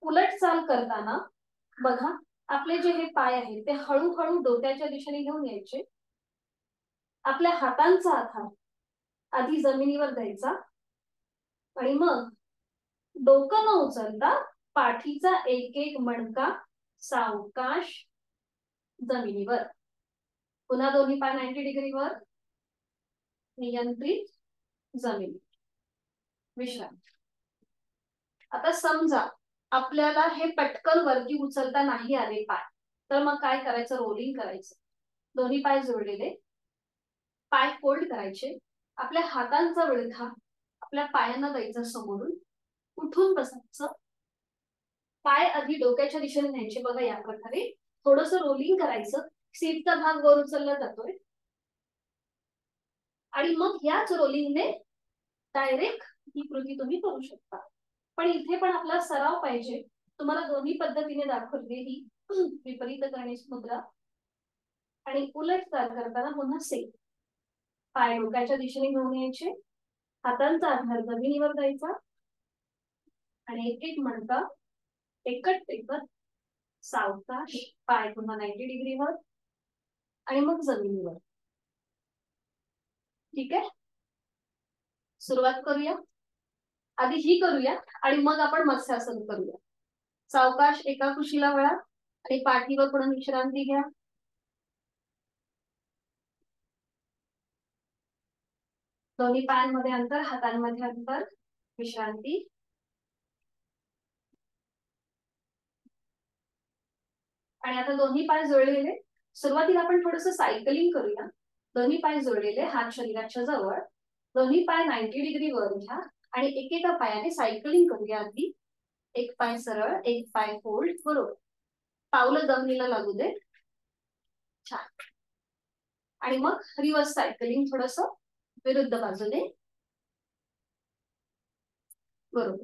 उलट चाल करताना बघा आपले जे हे पाय आहेत ते हळूहळू डोक्याच्या दिशेने घेऊन यायचे. आपल्या हातांचा आधार आधी जमिनीवर द्यायचा आणि मग डोकं न उचलता पाठीचा एक एक मणका सावकाश जमिनीवर. पुन्हा दोन्ही पाय 90 डिग्रीवर, नियंत्रित जमिनी, विश्रांती. आता समजा आपल्याला हे पटकन वरती उचलता नाही आले पाय, तर मग काय करायचं, रोलिंग करायचं. दोन्ही पाय जोडलेले, पाय फोल्ड करायचे, आपल्या हातांचा विळखा आपल्या पायांना द्यायचा समोरून, उठून बसायचं. पाय आधी डोक्याच्या दिशेने न्यायचे बघा या प्रकारे, थोडस रोलिंग करायचं, सीटचा भाग वर उचलला जातोय आणि मग याच रोलिंगने डायरेक्ट ही कृती तुम्ही करू शकता. पण इथे पण आपला सराव पाहिजे. तुम्हाला दोन्ही पद्धतीने दाखवली ही विपरीत गणेश मुद्रा. आणि उलट चाल करताना पुन्हा सेम. पाय डोक्याच्या दिशेने घेऊन यायचे, हातांचा आधार जमिनीवर जायचा आणि एक एक मणका एकट टेकत सावकाश पाय पुन्हा 90 डिग्रीवर आणि मग जमिनीवर. ठीक आहे, सुरुवात करूया. आधी ही करूया आणि मग आपण मत्स्यासन करूया. सावकाश एका कुशीला वळा आणि पाठीवर पुढे विश्रांती घ्या. दोन्ही पायांमध्ये अंतर, हातांमध्ये अंतर, विश्रांती. आणि आता दोन्ही पाय जोडलेले. सुरुवातीला आपण थोडंसं सायकलिंग करूया. दोन्ही पाय जोडलेले, हात शरीराच्या जवळ, दोन्ही पाय 90 डिग्री वर घ्या आणि एकेका पायाने सायकलिंग करूया. आधी एक पाय सरळ, एक पाय फोल्ड. बरोबर, पावलं जमिनीला लागू दे. छान. आणि मग रिव्हर्स सायकलिंग थोडस विरुद्ध बाजूने. बरोबर,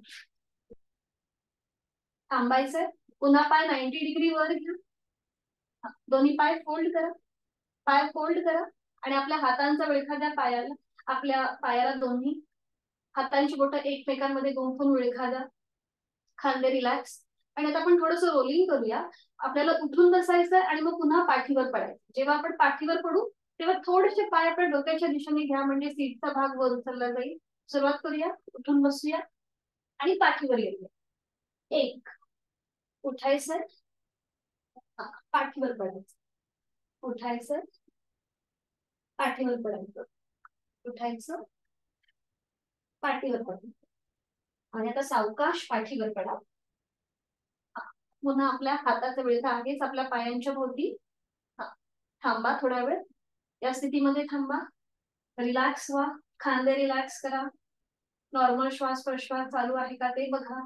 थांबायचंय. पुन्हा पाय 90 डिग्री वर घ्या. दोन्ही पाय फोल्ड करा, पाय फोल्ड करा आणि आपल्या हातांचा विळखा पायाला, आपल्या पायाला दोन्ही हातांची बोटं एकमेकांमध्ये गुंफून विळखा द्या. खांदे रिलॅक्स. आणि आता आपण थोडंसं रोलिंग करूया. आपल्याला उठून बसायचंय आणि मग पुन्हा पाठीवर पडायचं. जेव्हा आपण पाठीवर पडू तेव्हा थोडेसे पाय आपल्या डोक्याच्या दिशेने घ्या, म्हणजे सीटचा भाग वर उचलला जाईल. सुरुवात करूया, उठून बसूया आणि पाठीवर येऊया. एक, उठायचंय, पाठीवर पडायचं, उठायचं, पाठीवर पडायचं, उठायचं, पाठीवर पडायचं. आणि आता सावकाश पाठीवर पडा. पुन्हा आपल्या हाताचा विळखा आहेच आपल्या पायांच्या भोवती. थांबा थोडा वेळ, या स्थितीमध्ये थांबा. रिलॅक्स व्हा, खांदे रिलॅक्स करा. नॉर्मल श्वास प्रश्वास चालू आहे का ते बघा.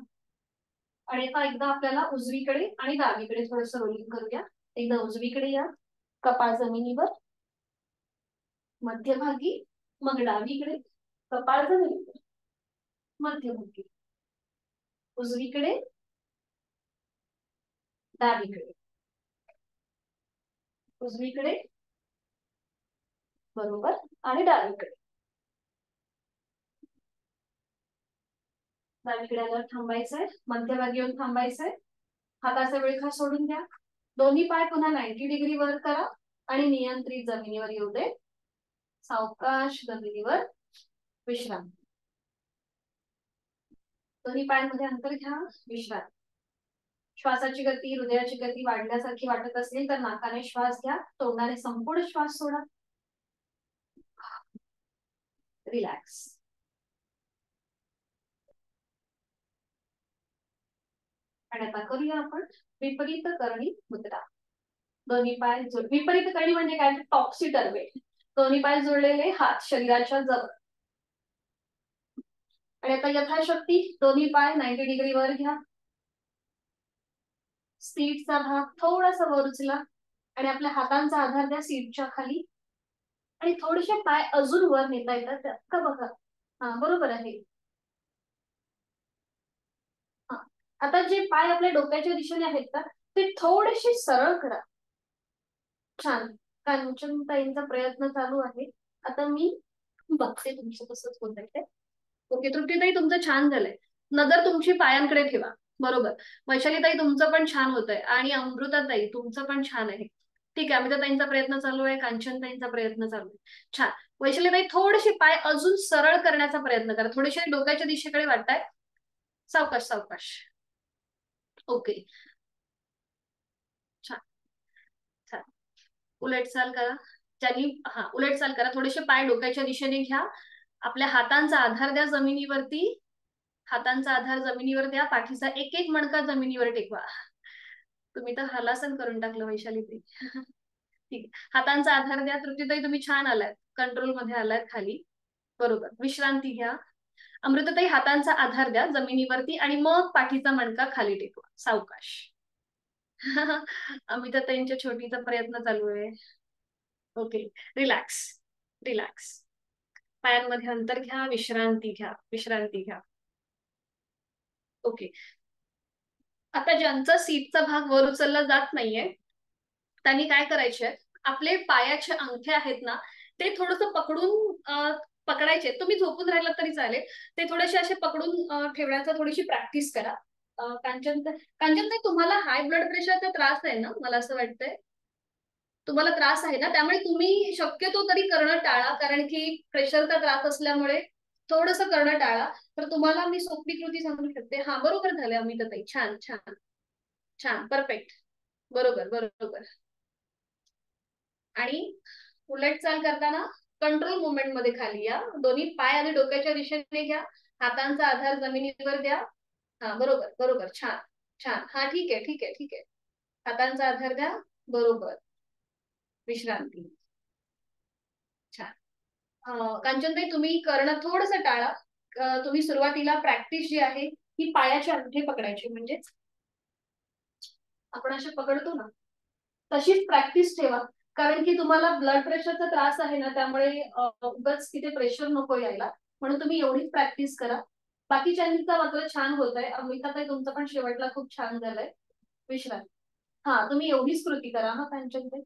आणि आता एकदा आपल्याला उजवीकडे आणि डावीकडे थोडस रोलिंग करूया. एकदा उजवीकडे या, कपाळ जमिनीवर, मध्यभागी, मग डावीकडे, कपाळ जमिनीवर, मध्यभागी, उजवीकडे, डावीकडे, उजवीकडे, बरोबर, आणि डावीकडे. डावीकडे आल्यावर थांबायचंय, मध्यभागी येऊन थांबायचंय. हाताचा विळखा सोडून द्या. दोन्ही पाय पुन्हा 90 डिग्री वर करा आणि नियंत्रित जमिनीवर येऊ दे. सावकाश जमिनीवर विश्रांती. दोन्ही पायांमध्ये अंतर घ्या, विश्रांती. श्वासाची गती, हृदयाची गती वाढल्यासारखी वाटत असेल तर नाकाने श्वास घ्या, तोंडाने संपूर्ण श्वास सोडा. रिलॅक्स. आणि आता करूया आपण विपरीत करणी मुद्रा. दोन्ही पाय विपरीत करणी म्हणजे काय, टॉप्सी टर्वे. दोन्ही पाय जोडलेले, हात शरीराच्या जवळ. आणि आता यथाशक्ती दोन्ही पाय 90 डिग्री वर घ्या. सीटचा भाग थोडासा वर उचला आणि आपल्या हातांचा आधार द्या सीटच्या खाली. आणि थोडेसे पाय अजून वर नेता येतात का बघा. हा, बरोबर आहे. आता जे पाय आपल्या डोक्याच्या दिशेने आहेत का ते थोडेसे सरळ करा. छान. कांचनताईंचा प्रयत्न चालू आहे. आता मी बघते तुमचं कसंच होत आहे. ओके, तृप्तीताई तुमचं छान झालंय. नजर तुमची पायांकडे ठेवा. बरोबर. वैशालीताई तुमचं पण छान होत आहे आणि अमृताताई तुमचं पण छान आहे. ठीक आहे, अमिताताईंचा प्रयत्न चालू आहे, कांचनताईंचा प्रयत्न चालू आहे. छान. वैशालीताई थोडेसे पाय अजून सरळ करण्याचा प्रयत्न करा. थोडेसे डोक्याच्या दिशेकडे वाटताय. सावकाश सावकाश. ओके, छान छान. उलट चाल करा. ज्यांनी उलट चाल करा. थोडेसे पाय डोक्याच्या दिशेने घ्या. आपल्या हातांचा आधार द्या जमिनीवरती. हातांचा आधार जमिनीवर द्या. पाठीचा एक एक मणका जमिनीवर टेकवा. तुम्ही तर हलासन करून टाकलं वैशाली ते. ठीक, हातांचा आधार द्या. तृप्तीताई तुम्ही छान आलात, कंट्रोल मध्ये आलात खाली. बरोबर, विश्रांती घ्या. अमृताताई हातांचा आधार द्या जमिनीवरती आणि मग पाठीचा मणका खाली टेकवा. सावकाश. अमिताताईंच्या छोटीचा प्रयत्न चालू आहे. Okay, relax relax. पायांमध्ये अंतर घ्या, विश्रांती घ्या, विश्रांती घ्या. ओके, आता ज्यांचा सीटचा भाग वर उचलला जात नाहीये त्यांनी काय करायचे, आपले पायाचे अंगठे आहेत ना ते थोडस पकडून पकडायचे. तुम्ही झोपून राहिला तरी चालेल, ते थोडेसे असे पकडून ठेवण्याचा थोडीशी प्रॅक्टिस करा. कांचन, तुम्हाला हाय ब्लड प्रेशरचा त्रास आहे ना, मला असं वाटतंय तुम्हाला त्रास आहे ना, त्यामुळे तुम्ही शक्यतो तरी करणं टाळा, कारण की प्रेशरचा त्रास असल्यामुळे थोडस करणं टाळा. तर तुम्हाला मी सोपी कृती सांगू शकते. हा, बरोबर झाले अमिताताई, छान छान छान, परफेक्ट, बरोबर बरोबर. आणि उलट चाल करताना कंट्रोल मुवमेंट मध्ये खाली या, दोन्ही पाय आणि डोक्याच्या दिशेने घ्या, हातांचा आधार जमिनीवर द्या. हा, बरोबर बरोबर, छान छान. हा, ठीक आहे ठीक आहे ठीक आहे. हातांचा आधार द्या, बरोबर. विश्रांती, छान. कांचनताई, तुम्ही करणं थोडस टाळा. तुम्ही सुरुवातीला प्रॅक्टिस जी आहे ती पायाचे अंगठे पकडायची, म्हणजेच आपण असे पकडतो ना तशीच प्रॅक्टिस ठेवा. कारण की तुम्हाला ब्लड प्रेशरचा त्रास आहे ना, त्यामुळे उगाच तिथे प्रेशर नको यायला, म्हणून तुम्ही एवढीच प्रॅक्टिस करा. बाकीच्यांचा मात्र छान होत आहे. अमिताताई, तुमचं पण शेवटला खूप छान झालंय. विश्रांती, हा, तुम्ही एवढीच कृती करा. हा कांचनताई,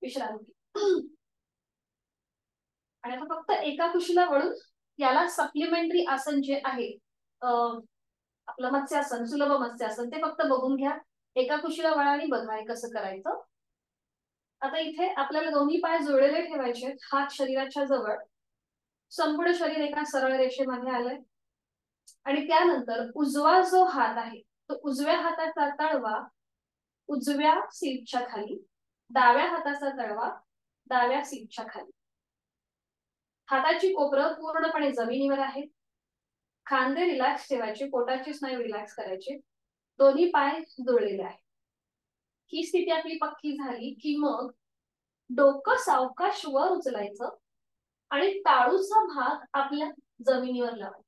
विश्रांती. आणि आता फक्त एका कुशीला वळून याला सप्लिमेंटरी आसन जे आहे, आपलं मत्स्यासन, सुलभ मत्स्यासन, ते फक्त बघून घ्या. एका कुशीला वळा आणि बघा हे कसं करायचं. आता इथे आपल्याला दोन्ही पाय जुळलेले ठेवायचे, हात शरीराच्या जवळ, संपूर्ण शरीर एका सरळ रेषेमध्ये आलंय. आणि त्यानंतर उजवा जो हात आहे तो उजव्या हाताचा तळवा उजव्या सीटच्या खाली, डाव्या हाताचा तळवा डाव्या सीटच्या खाली. हाताची कोपरं पूर्णपणे जमिनीवर आहे. खांदे रिलॅक्स ठेवायचे, पोटाची स्नायू रिलॅक्स करायचे, दोन्ही पाय जुळलेले आहेत. ही स्थिती आपली पक्की झाली की मग डोकं सावकाश वर उचलायचं आणि टाळूचा भाग आपल्या जमिनीवर लावायचा.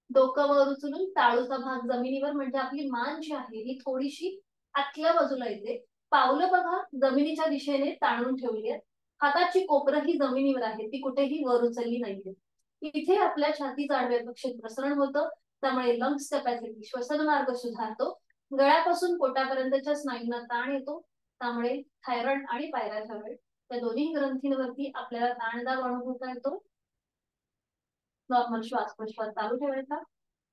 डोकं वर उचलून टाळूचा भाग जमिनीवर, म्हणजे आपली मान जी आहे ही थोडीशी आतल्या बाजूला येते. पावलं बघा जमिनीच्या दिशेने ताणून ठेवली आहेत. हाताची कोपरं ही जमिनीवर आहे, ती कुठेही वर उचलली नाहीये. इथे आपल्या छातीचं आडवे अपेक्षित प्रसरण होतं, त्यामुळे लंग्स कॅपॅसिटी, श्वसन मार्ग सुधारतो. गळ्यापासून पोटापर्यंतच्या स्नायूंना ताण येतो, त्यामुळे थायरॉइड आणि पायराथायरॉइड या दोन्ही ग्रंथींवरती आपल्याला ताणदाब अनुभवता येतो. नॉर्मल श्वास प्रश्वास चालू ठेवायचा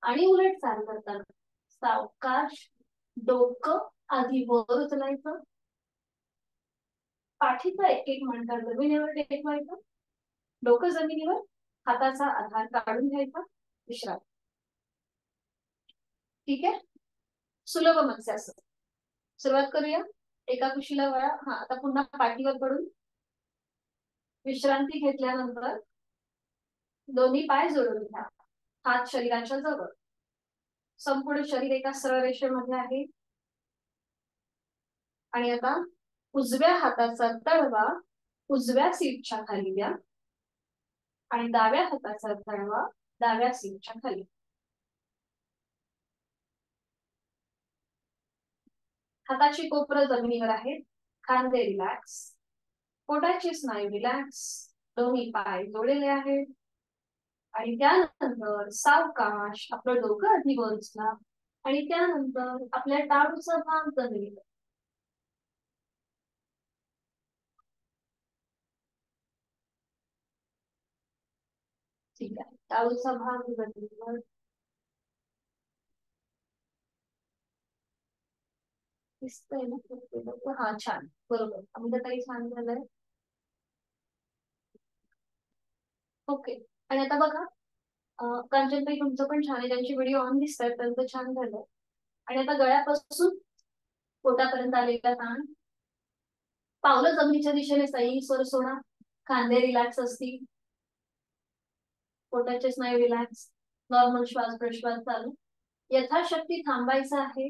आणि उलट चाल करताना सावकाश डोकं आधी वर उचलायचं, पाठीचा एक एक मणका जमिनीवर टेकवायचा, डोकं जमिनीवर, हाताचा आधार काढून घ्यायचा, विश्रांती. ठीक आहे, सुलभ मत्स्यासन सुरुवात करूया. एका कुशीला वळा. हा, आता पुन्हा पाठीवर पडून विश्रांती घेतल्यानंतर दोन्ही पाय जोडून घ्या, हात शरीराच्या जवळ, संपूर्ण शरीर एका सरळ रेषेमध्ये आहे. आणि आता उजव्या हाताचा तळवा उजव्या सीटच्या खाली द्या आणि डाव्या हाताचा तळवा डाव्या सीटच्या खाली. हाताची कोपरं जमिनीवर आहेत, खांदे रिलॅक्स, पोटाची स्नायू रिलॅक्स, दोन्ही पाय जोडलेले आहेत. आणि त्यानंतर सावकाश आपलं डोकं आधी वर उचला आणि त्यानंतर आपल्या टाळूचा भाग जमिनीवर. ठीक आहे, टाळूचा भाग जमिनीवर. दिसतंय ना? हा, छान, बरोबर. आमचं काही छान झालंय. ओके. आणि आता बघा, कांचनताई तुमचं पण छान आहे, त्यांची व्हिडिओ ऑन दिसतात, त्यांचं छान झालं. आणि आता गळ्यापासून पोटापर्यंत आलेला ताण, पावलं जमिनीच्या दिशेने सैल सोडा, खांदे रिलॅक्स असतील, पोटाचे स्नायू रिलॅक्स, नॉर्मल श्वास प्रश्वास चालू. यथाशक्ती थांबायचं आहे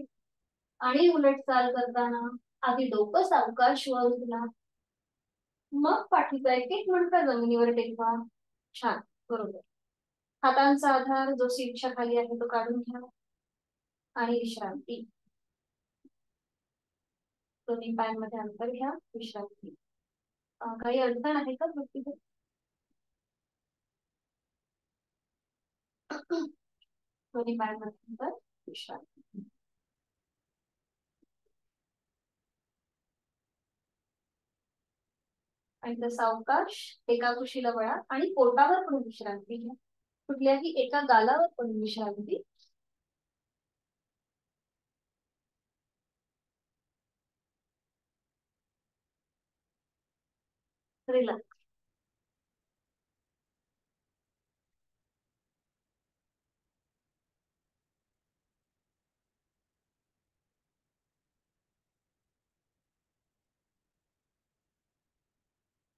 आणि उलट चाल करताना आधी डोकं सावकाश वर उचला, मग पाठीचा एक एक मणका जमिनीवर टेकवा. छान, बरोबर. हातांचा आधार जो सीटच्या खाली आहे तो काढून घ्या आणि विश्रांती. दोन्ही पायांमध्ये अंतर घ्या, विश्रांती. काही अडचण आहे का दोन्ही पायांमध्ये विश्रांती. आणि तसा अवकाश एका कुशीला वळा आणि पोटावर पण विश्रांती घ्या. कुठल्याही एका गालावर पण विश्रांती. रिलॅक्स.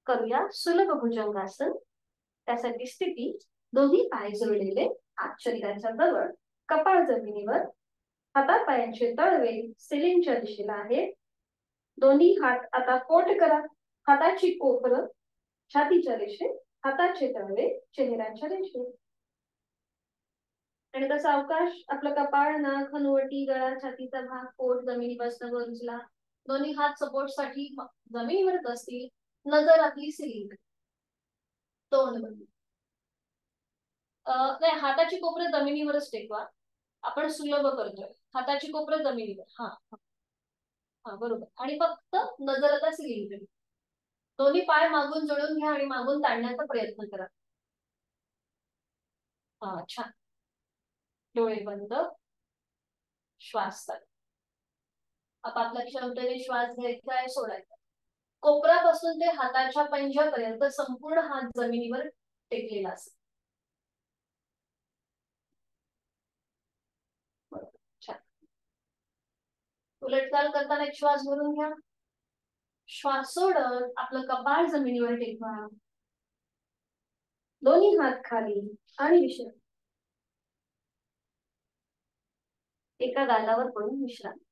करूया सुलभ भुजंगासन. त्यासाठी स्थिती दोन्ही पाय जोडलेले, हात शरीराच्या जवळ, कपाळ जमिनीवर, हातापायांचे तळवे सिलिंगच्या दिशेला आहेत. दोन्ही हात आता फोल्ड करा. हाताची कोपरं छातीच्या रेषेत, हाताचे तळवे चेहऱ्याच्या रेषेत. आणि तसा अवकाश आपलं कपाळ, नाक, हनुवटी, गळा, छातीचा भाग, पोट जमिनीपासून वर उचला. दोन्ही हात सपोर्ट साठी जमिनीवरच असतील. नजर आपली सिलिंग. तोंड बंद. नाही, हाताची कोपरं जमिनीवरच टेकवा. आपण सुलभ करतोय. हाताची कोपरं जमिनीवर. हा हा बरोबर. आणि फक्त नजर आता सिलिंग. दोन्ही पाय मागून जोडून घ्या आणि मागून ताणण्याचा प्रयत्न करा. हा छान. डोळे बंद. श्वास चालू. आपापल्या क्षमतेने श्वास घ्यायचा आहे, सोडायचा. कोपरापासून ते हाताच्या पंजापर्यंत संपूर्ण हात जमिनीवर टेकलेला असेल. छान. उलटचाल करताना एक श्वास भरून घ्या. श्वास सोडत आपलं कपाळ जमिनीवर टेकवा. दोन्ही हात खाली आणि विश्रांती. एका गालावर पडून विश्रांती.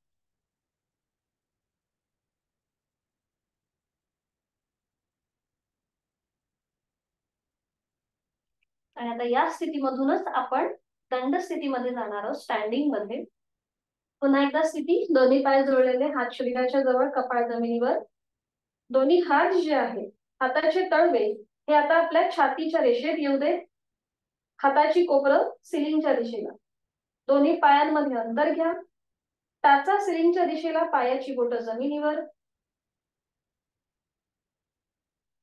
आणि आता या स्थितीमधूनच आपण दंड स्थितीमध्ये जाणार आहोत, स्टँडिंग मध्ये. पुन्हा एकदा स्थिती, दोन्ही पाय जोडलेले, हात शरीराच्या जवळ, कपाळ जमिनीवर. दोन्ही हात जे आहेत, हाताचे तळवे हे आता आपल्या छातीच्या रेषेत येऊ दे. हाताची कोपरं सिलिंगच्या दिशेला. दोन्ही पायांमध्ये अंतर घ्या. टाचा सिलिंगच्या दिशेला, पायाची बोटं जमिनीवर.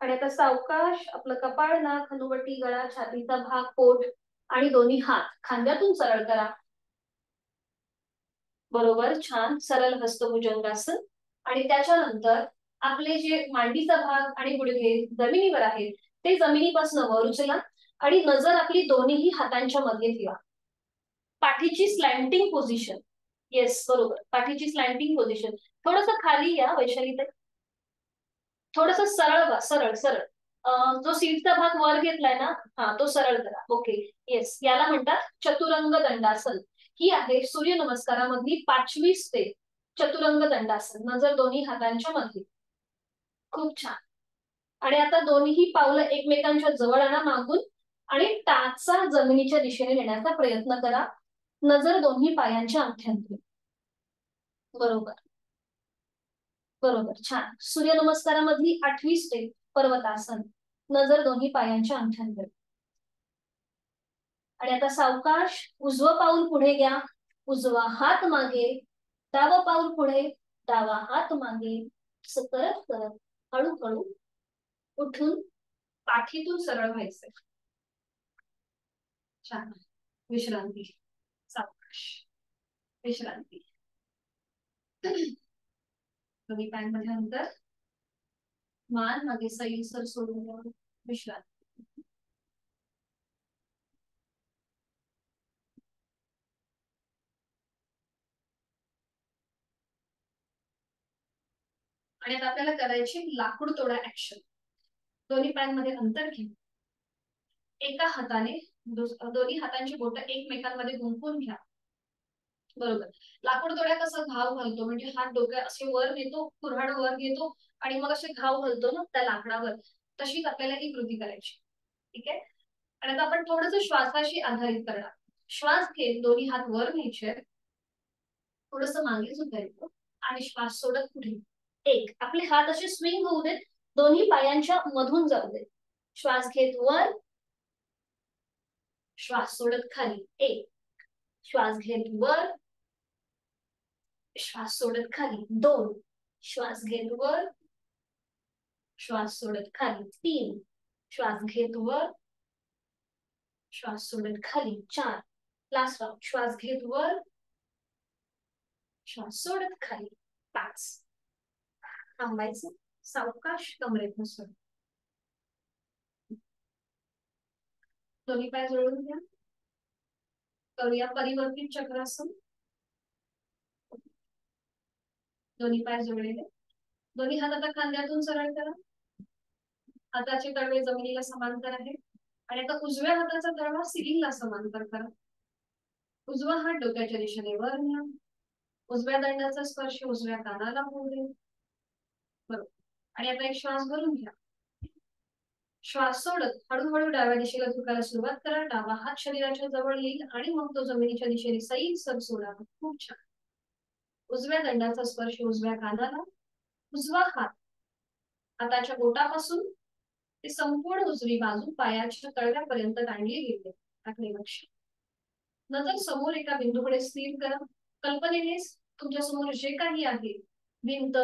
आणि आता सावकाश आपलं कपाळ, नाक, हनुवटी, गळा, छातीचा भाग, पोट आणि दोन्ही हात खांद्यातून सरळ करा. बरोबर. छान. सरळ हस्तभुजंगासन. आणि त्याच्यानंतर आपले जे मांडीचा भाग आणि गुडघे जमिनीवर आहेत ते जमिनीपासून वर उचला आणि नजर आपली दोन्ही हातांच्या मध्ये ठेवा. पाठीची स्लॅन्टिंग पोझिशन. येस बरोबर. पाठीची स्लॅन्टिंग पोझिशन. थोडस खाली या वैशाली. थोडस सरळ व्हा. सरळ सरळ. जो सीटचा भाग वर घेतलाय ना, हा तो सरळ करा. ओके. येस. याला म्हणतात चतुरंग दंडासन. ही आहे सूर्य नमस्कारामधली 5वी स्टेप, चतुरंग दंडासन. नजर दोन्ही हातांच्या मध्ये. खूप छान. आणि आता दोन्ही पावलं एकमेकांच्या जवळ आणा मागून आणि टाचा जमिनीच्या दिशेने नेण्याचा प्रयत्न करा. नजर दोन्ही पायांच्या अंगठ्यांवर. बरोबर बरोबर. छान. सूर्यनमस्कारामधली 8वी स्टेप, पर्वतासन. नजर दोन्ही पायांच्या अंगठ्यांवर. आणि आता सावकाश उजवं पाऊल पुढे घ्या. उजवा हात मागे. डावं पाऊल पुढे. डावा हात मागे. असं करत करत हळूहळू उठून पाठीतून सरळ व्हायचंय. छान. विश्रांती. सावकाश. विश्रांती. दोन्ही पायांमध्ये अंतर. मान मागे सैलसर सोडून द्या. विश्रांती. आणि आता आपल्याला करायची लाकूड तोडा ऍक्शन. दोन्ही पायांमध्ये अंतर घ्या. एका हाताने दोन्ही हातांची बोटं एकमेकांमध्ये गुंफून घ्या. बरोबर. लाकूड तोड्या कसं घाव घालतो, म्हणजे हात डोक्या असे वर नेतो, कुऱ्हाड वर घेतो आणि मग असे घाव घालतो ना त्या लाकडावर, तशीच आपल्याला ही कृती करायची. ठीक आहे. आणि आता आपण थोडस श्वासाशी आधारित करणार. श्वास घेत दोन्ही हात वर न्यायचे, थोडस मागे झुकायचं आणि श्वास सोडत पुढे. एक. आपले हात असे स्विंग होऊ देत, दोन्ही पायांच्या मधून जाऊ देत. श्वास घेत वर, श्वास सोडत खाली. एक श्वास घेत वर, श्वास सोडत खाली 2, श्वास घेत वर, श्वास सोडत खाली 3, श्वास घेत वर, श्वास सोडत खाली 4, लास्ट राउंड, श्वास घेत वर, श्वास सोडत खाली 5. थांबायचं, सावकाश कमरेतनं सोड. दोन्ही पाय जोडून घ्या. करूया परिवर्तित चक्रासन. दोन्ही पाय जोडलेले, दोन्ही हात आता खांद्यातून सरळ करा. हाताचे तळवे जमिनीला समांतर आहे आणि आता उजव्या हाताचा तळवा सिलिंगला समांतर करा. उजवा हात डोक्याच्या दिशेने वर न्या. उजव्या दंडाचा स्पर्श उजव्या कानाला होऊ दे. बरोबर. आणि आता एक श्वास भरून घ्या. श्वास सोडत हळूहळू डाव्या दिशेला झुकायला सुरुवात करा. डावा हात शरीराच्या जवळ येईल आणि मग तो जमिनीच्या दिशेने सैल सर सोडा. खूप छान. उजव्या दंडाचा स्पर्श उजव्या कानाला. उजवा हात हाताच्या बोटापासून ते संपूर्ण उजवी बाजू पायाच्या तळव्यापर्यंत ताणली गेली. टाकले लक्ष. नजर समोर एका बिंदूकडे स्थिर करा. कल्पनेने तुमच्या समोर जे काही आहे, भिंत,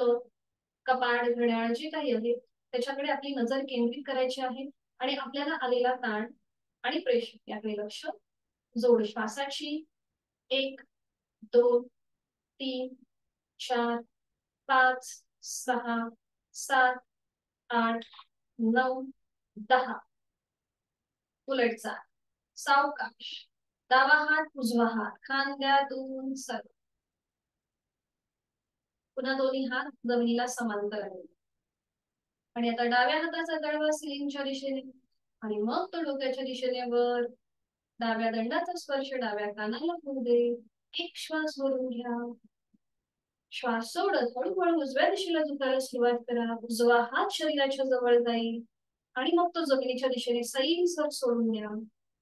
कपाट, घड्याळ, जे काही आहे त्याच्याकडे आपली नजर केंद्रित करायची आहे आणि आपल्याला आलेला ताण आणि प्रेशर याकडे लक्ष जोड. श्वासाची 1, 2, 3, 4, 5, 6, 7, 8, 9, 10. उलटचा सावकाश. डावा हात उजवा हात खांद्यातून सर. पुन्हा दोन्ही हात जमिनीला समांतर आहे आणि आता डाव्या हाताचा तळवा सिलिंगच्या दिशेने आणि मग तो डोक्याच्या दिशेने वर. डाव्या दंडाचा स्पर्श डाव्या कानाला होऊ दे. एक श्वास भरून घ्या. श्वास सोडत हळूहळू उजव्या दिशेला झुकायला सुरुवात करा. उजवा हात शरीराच्या जवळ जाईल आणि मग तो जमिनीच्या दिशेने सैल सर सोडून द्या.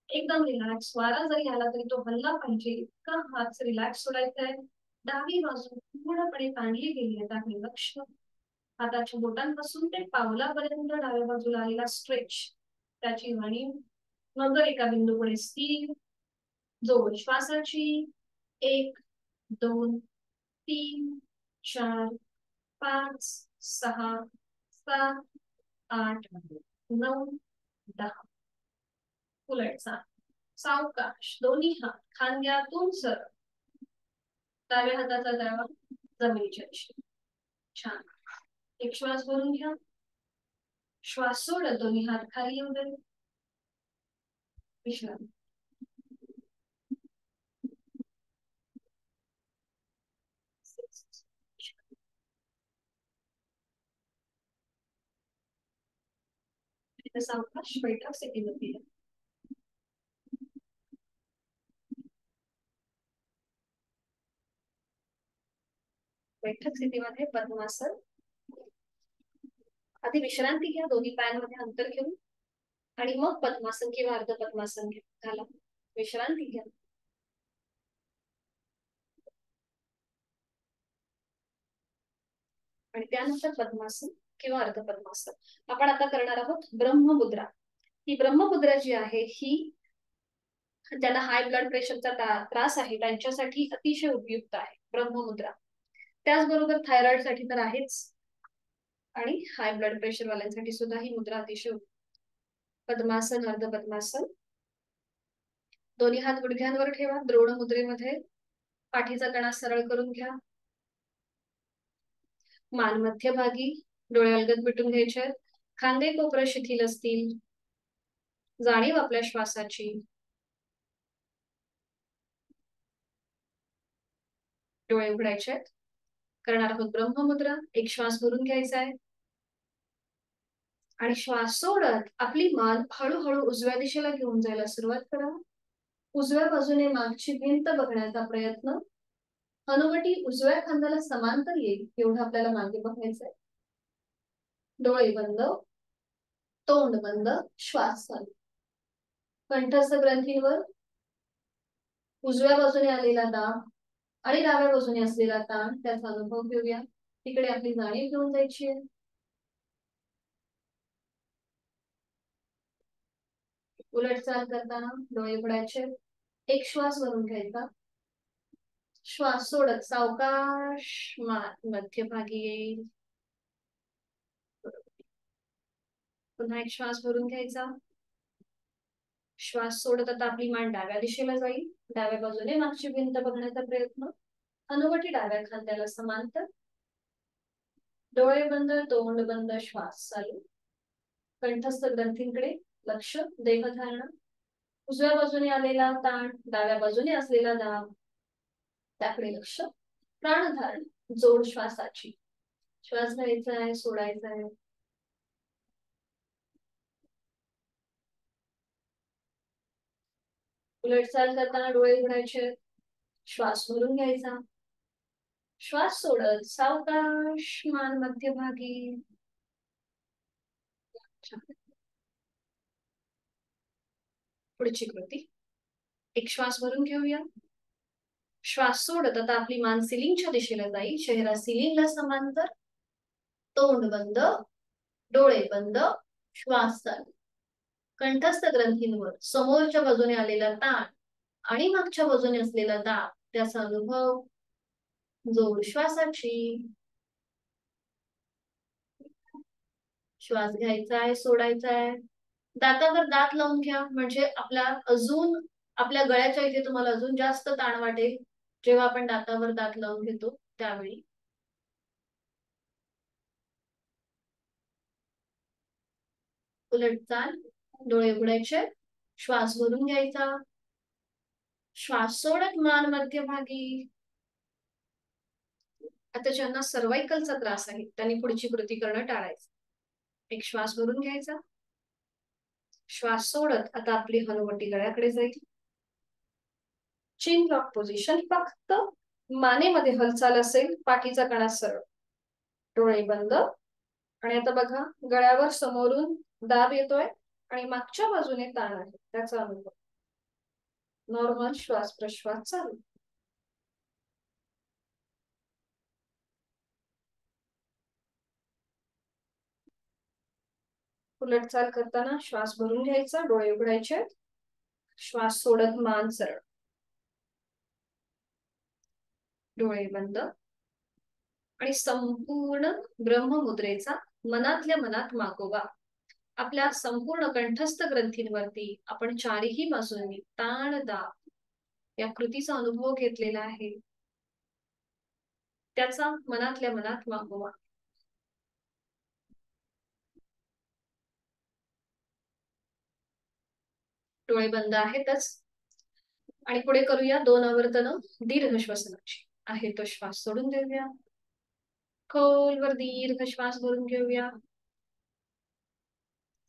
एकदम रिलॅक्स. वारा जरी आला तरी तो हल्ला पाहिजे इतका हात रिलॅक्स सोडायचा आहे. डावी बाजू पूर्णपणे ताणली गेली आहे. त्याकडे लक्ष. हाताच्या बोटांपासून ते पावलापर्यंत डाव्या बाजूला आलेला स्ट्रेच त्याची जाणीव. नजर एका बिंदूकडे स्थिर. जोड. श्वासाची 1, 2, 3, 4, 5, 6, 7, 8, 9, 10. उलटचा सावकाश. दोन्ही हात खांद्यातून सरळ. डाव्या हाताचा तळवा जमिनीच्या दिशेने. छान. एक श्वास भरून घ्या. श्वास सोडत दोन्ही हात खाली येऊ दे. विश्रांती. सावकाश बैठक स्थितीमध्ये. बैठक स्थितीमध्ये पद्मासन. आधी विश्रांती घ्या. दोन्ही पायांमध्ये अंतर घेऊन आणि मग पद्मासन किंवा अर्ध पद्मासन घ्या. विश्रांती घ्या. आणि त्यानंतर पद्मासन किंवा अर्ध पद्मासन. आपण आता करणार आहोत ब्रह्ममुद्रा. ही ब्रह्ममुद्रा जी आहे ही ज्यांना हाय ब्लड प्रेशरचा त्रास आहे त्यांच्यासाठी अतिशय उपयुक्त आहे ब्रह्ममुद्रा. त्याचबरोबर थायरॉइड साठी तर आहेच आणि हाय ब्लड प्रेशर वाल्यांसाठी सुद्धा ही मुद्रा अतिशय. पद्मासन, अर्ध पद्मासन. दोन्ही हात गुडघ्यांवर ठेवा. द्रोण मुद्रेमध्ये पाठीचा कणा सरळ करून घ्या. मान मध्यभागी. डोळे अलगद मिटून घ्यायचे. खांदे कोपरा शिथिल असतील. जाणीव आपल्या श्वासाची. डोळे उघडायचे. करणार आहोत ब्रह्ममुद्रा. एक श्वास भरून घ्यायचा आहे आणि श्वास सोडत आपली मान हळूहळू उजव्या दिशेला घेऊन जायला सुरुवात करा. उजव्या बाजूने मागची भिंत बघण्याचा प्रयत्न. हनुवटी उजव्या खांद्याला समांतर येईल एवढं आपल्याला मागे बघायचंय. डोळे बंद. तोंड बंद. श्वास चालू. कंठस्थ ग्रंथीवर उजव्या बाजूने आलेला दाब आणि डाव्या बाजूने असलेला ताण त्याचा अनुभव घेऊया. तिकडे आपली जाणीव घेऊन जायची आहे. उलट चाल करताना डोळे उघडायचे. एक श्वास भरून घ्यायचा. श्वास सोडत सावकाश मध्यभागी येईल. पुन्हा एक श्वास भरून घ्यायचा. श्वास सोडत आता आपली मान डाव्या दिशेला जाईल. डाव्या बाजूने मागची भिंत बघण्याचा प्रयत्न. हनुवटी डाव्या खांद्याला समांतर. डोळे बंद, तोंड बंद, श्वास चालू. कंठस्थ ग्रंथींकडे लक्ष. देहधारणा. उजव्या बाजूने आलेला ताण, डाव्या बाजूने असलेला दाब, त्याकडे लक्ष. प्राणधारण. जोड श्वासाची. श्वास घ्यायचा आहे, सोडायचा आहे. उलट चाल करताना डोळे उघडायचे. श्वास भरून घ्यायचा. श्वास सोडत सावकाश मान मध्यभागी. पुढची कृती. एक श्वास भरून घेऊया. श्वास सोडत आता आपली मान सिलिंगच्या दिशेला जाईल. चेहरा सिलिंगला समांतर. तोंड बंद, डोळे बंद, श्वास चालू. कंठस्थ ग्रंथींवर समोरच्या बाजूने आलेला ताण आणि मागच्या बाजूने असलेला दाब, त्याचा अनुभव. जोड श्वासाची. श्वास घ्यायचा आहे, सोडायचा आहे. दातावर दात लावून घ्या, म्हणजे आपल्या गळ्याच्या इथे तुम्हाला अजून जास्त ताण वाटेल जेव्हा आपण दातावर दात लावून घेतो त्यावेळी. उलट चाल. डोळे उघडायचे. श्वास भरून घ्यायचा. श्वास सोडत मान मध्यभागी. आता ज्यांना सर्वायकलचा त्रास आहे त्यांनी पुढची कृती करणं टाळायचं. एक श्वास भरून घ्यायचा. श्वास सोडत आता आपली हनुवटी गळ्याकडे जाईल. Chain lock position. फक्त मानेमध्ये हालचाल असेल, पाठीचा कणा सरळ. डोळे बंद. आणि आता बघा, गळ्यावर समोरून दाब येतोय आणि मागच्या बाजूने ताण आहे, त्याचा अनुभव. नॉर्मल श्वास प्रश्वास चालू. उलट चाल करताना श्वास भरून घ्यायचा. डोळे उघडायचे. श्वास सोडत मान सरळ. डोळे बंद. आणि संपूर्ण ब्रह्ममुद्रेचा मनातल्या मनात मागोवा. आपल्या संपूर्ण कंठस्थ ग्रंथींवरती आपण चारही बाजूंनी ताण दाब या कृतीचा अनुभव घेतलेला आहे, त्याचा मनातल्या मनात मागोवा. डोळे बंद आहेतच. आणि पुढे करूया 2 आवर्तन दीर्घ श्वसनाची. आहे तो श्वास सोडून देऊया. खोलवर दीर्घ श्वास भरून घेऊया.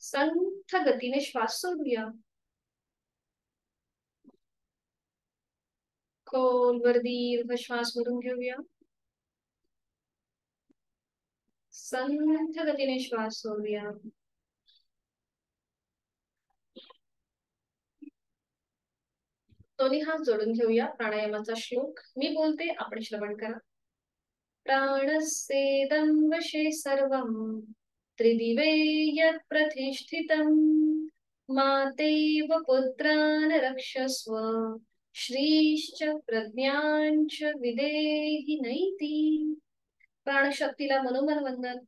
संथ गतीने श्वास सोडूया. खोलवर दीर्घ श्वास भरून घेऊया. संथ गतीने श्वास सोडूया. दोन्ही हात जोडून घेऊया. प्राणायामाचा श्लोक मी बोलते, आपण श्रवण करा. प्राणस्येदं वशे सर्वं त्रिदिवे यत् प्रतिष्ठितं मातेव पुत्रान् रक्षस्व श्रीश्च प्रज्ञांच विदेहि नैति. प्राणशक्तीला मनोमन वंदन.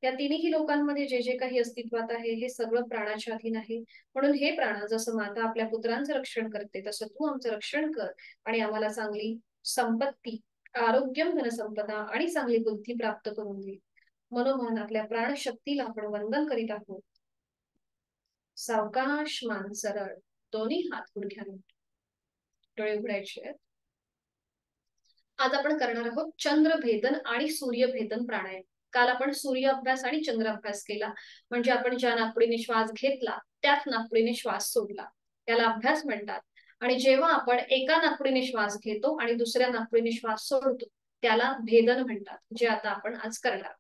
या तिन्ही लोकांमध्ये जे जे काही अस्तित्वात आहे हे सगळं प्राणाच्या अधीन आहे. म्हणून हे प्राण, जसं माता आपल्या पुत्रांचं रक्षण करते तसं तू आमचं रक्षण कर आणि आम्हाला चांगली संपत्ती, आरोग्यम धनसंपदा आणि चांगली बुद्धी प्राप्त करून दे. मनोमन आपल्या प्राणशक्तीला आपण वंदन करीत आहोत. सावकाश मान सरळ. दोन्ही हात गुडघ्यावर. डोळे उघडायचे. आज आपण करणार आहोत चंद्रभेदन आणि सूर्यभेदन प्राणायाम. काल आपण सूर्य अभ्यास आणि चंद्र अभ्यास केला. म्हणजे आपण ज्या नाकपुडीने श्वास घेतला त्याच नाकपुडीने श्वास सोडला, त्याला अभ्यास म्हणतात. आणि जेव्हा आपण एका नाकपुडीने श्वास घेतो आणि दुसऱ्या नाकपुडीने श्वास सोडतो त्याला भेदन म्हणतात, जे आता आपण आज करणार.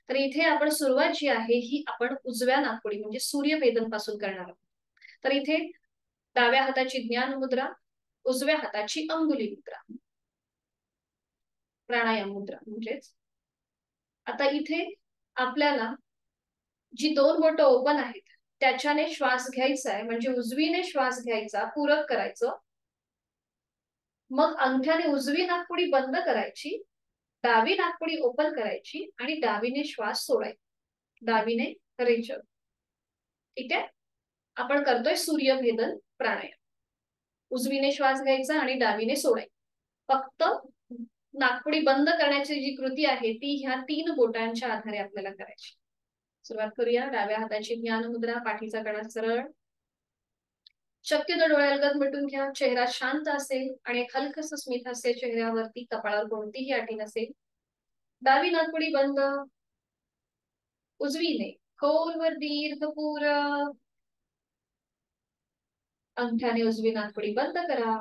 तर इथे आपण सुरुवात जी आहे ही आपण उजव्या नाकपुडी म्हणजे सूर्यभेदन पासून करणार आहोत. तर इथे डाव्या हाताची ज्ञान मुद्रा, उजव्या हाताची अंगुली मुद्रा, प्राणायाम मुद्रा. म्हणजेच आता इथे आपल्याला जी 2 बोटं ओपन आहेत त्याच्याने श्वास घ्यायचा आहे, म्हणजे उजवीने श्वास घ्यायचा, पूरक करायचं. मग अंगठ्याने उजवी नाकपुडी बंद करायची, डावी नाकपुडी ओपन करायची आणि डावीने श्वास सोडायचा, डावीने रेचल. ठीक आहे. आपण करतोय सूर्यभेदन प्राणायाम. उजवीने श्वास घ्यायचा आणि डावीने सोडायचा. फक्त नाकपुडी बंद करण्याची जी कृती आहे ती ह्या 3 बोटांच्या आधारे आपल्याला करायची. सुरुवात करूया. डाव्या हाताची ज्ञान मुद्रा, पाठीचा कणा सरळ, शक्यतो डोळे अलगद मिटून घ्या. चेहरा शांत असेल आणि एक हलकस स्मित हास्य चेहऱ्यावरती, कपाळावर कोणतीही आठी नसेल. डावी नाकपुडी बंद, उजवीने खोलवर दीर्घ पूरक. अंगठ्याने उजवी नाकपुडी बंद करा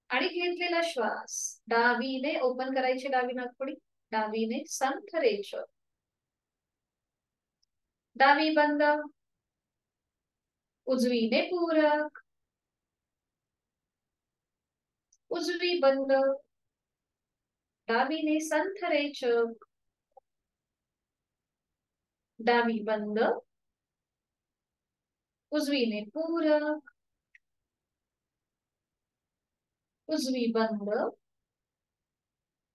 आणि घेतलेला श्वास डावीने ओपन करायची, डावी नाकपुडी, डावीने संथ रेचल. डावी बंद, उजवीने पूरक, उजवी बंद, डावीने संथ रेचल. डावी बंद, उजवीने पूरक, उजवी बंद,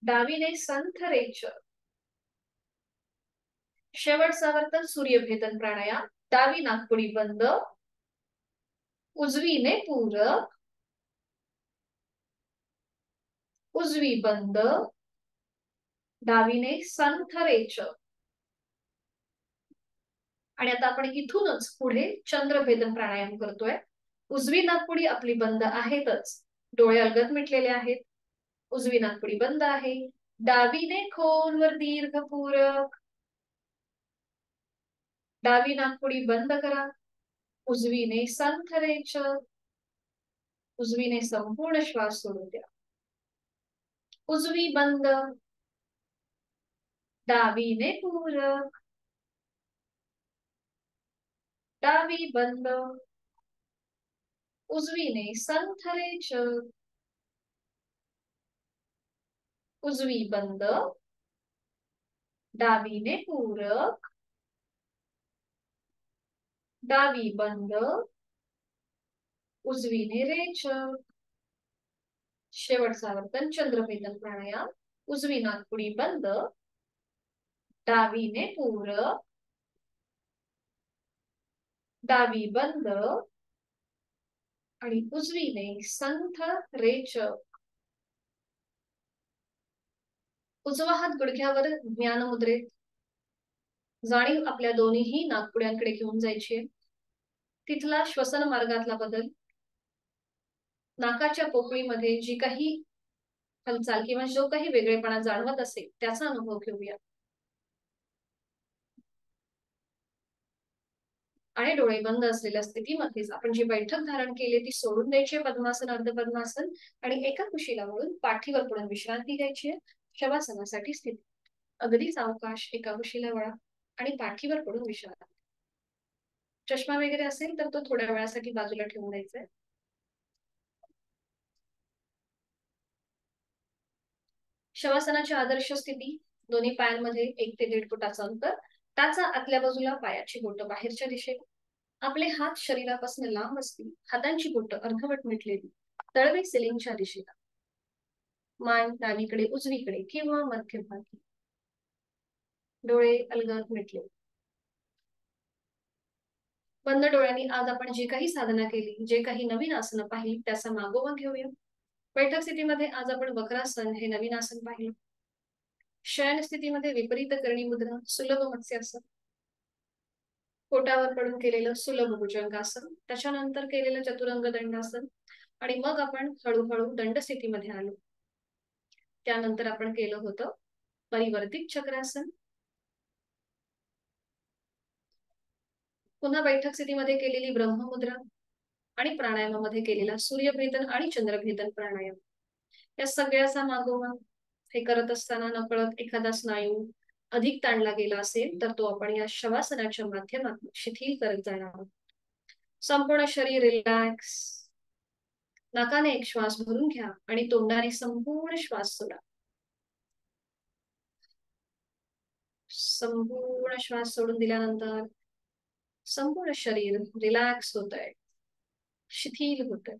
डावीने संथ रेचल. शेवटचा वर्तन सूर्यभेदन प्राणायाम. डावी नाकपुडी बंद, उजवीने पूरक, उजवी बंद, डावीने संथ रेचल. आणि आता आपण इथूनच पुढे चंद्रभेदन प्राणायाम करतोय. उजवी नाकपुडी आपली बंद आहेतच, डोळे अलगद मिटलेले आहेत. उजवी नाकपुडी बंद आहे, डावीने खोलवर दीर्घ पूरक. डावी नाकपुडी बंद करा, उजवीने संथ रेचल. उजवीने संपूर्ण श्वास सोडून द्या. उजवी बंद, डावीने पूरक, डावी बंद, उजवीने संथ रेचल. उजवी बंद, डावीने पूरक, डावी बंद, उजवीने रेचल. शेवटचा वर्तन चंद्रभेदन प्राणायाम. उजवी नाकपुडी बंद, डावीने पूरक, डावी बंद आणि उजवीने संथ रेचल. उजवा हात गुडघ्यावर ज्ञान मुद्रेत, जाणीव आपल्या दोन्ही नाकपुड्यांकडे घेऊन जायची. तिथला श्वसन मार्गातला बदल, नाकाच्या पोकळीमध्ये जी काही हालचाल किंवा जो काही वेगळेपणा जाणवत असेल त्याचा अनुभव घेऊया. आणि डोळे बंद असलेल्या स्थितीमध्येच आपण जी बैठक धारण केली ती सोडून द्यायची, पद्मासन, अर्ध पद्मासन, आणि एका कुशीला वळून पाठीवर पडून विश्रांती घ्यायची. शवासनासाठी स्थिती, अगदीच अवकाश, एका कुशीला वळा आणि पाठीवर पडून विश्रांती. चष्मा वगैरे असेल तर तो थोड्या वेळासाठी बाजूला ठेवून द्यायचा. शवासनाची आदर्श स्थिती, दोन्ही पायांमध्ये 1 ते 1.5 फुटाचं अंतर, टाचा आतल्या बाजूला, पायाची बोटं बाहेरच्या दिशेला. आपले हात शरीरापासून लांब असतील, हातांची बोटं अर्धवट मिटलेली, तळवे सिलिंगच्या दिशेला. मान डावीकडे, उजवीकडे किंवा मध्यभागी. डोळे अलगद मिटले. बंद डोळ्यांनी आज आपण जे काही साधना केली, जे काही नवीन आसनं पाहिली त्याचा मागोवा घेऊया. बैठक स्थितीमध्ये आज आपण वक्रासन हे नवीन आसन पाहिलं. शयन स्थितीमध्ये विपरीत करणी मुद्रा, सुलभ मत्स्यासन, पोटावर पडून केलेलं सुलभ भुजंगासन, त्याच्यानंतर केलेलं चतुरंग दंडासन, आणि मग आपण हळूहळू दंड स्थितीमध्ये आलो. त्यानंतर आपण केलं होतं परिवर्तित चक्रासन. पुन्हा बैठक स्थितीमध्ये केलेली ब्रह्ममुद्रा आणि प्राणायामामध्ये केलेला सूर्यभेदन आणि चंद्रभेदन प्राणायाम. या सगळ्याचा मागोवा हे करत असताना नकळत एखादा स्नायू अधिक ताणला गेला असेल तर तो आपण या शवासनाच्या माध्यमातून शिथिल करत जाणार आहोत. संपूर्ण शरीर रिलॅक्स. नाकाने एक श्वास भरून घ्या आणि तोंडाने संपूर्ण श्वास सोडा. संपूर्ण श्वास सोडून दिल्यानंतर संपूर्ण शरीर रिलॅक्स होत आहे, शिथिल होत आहे.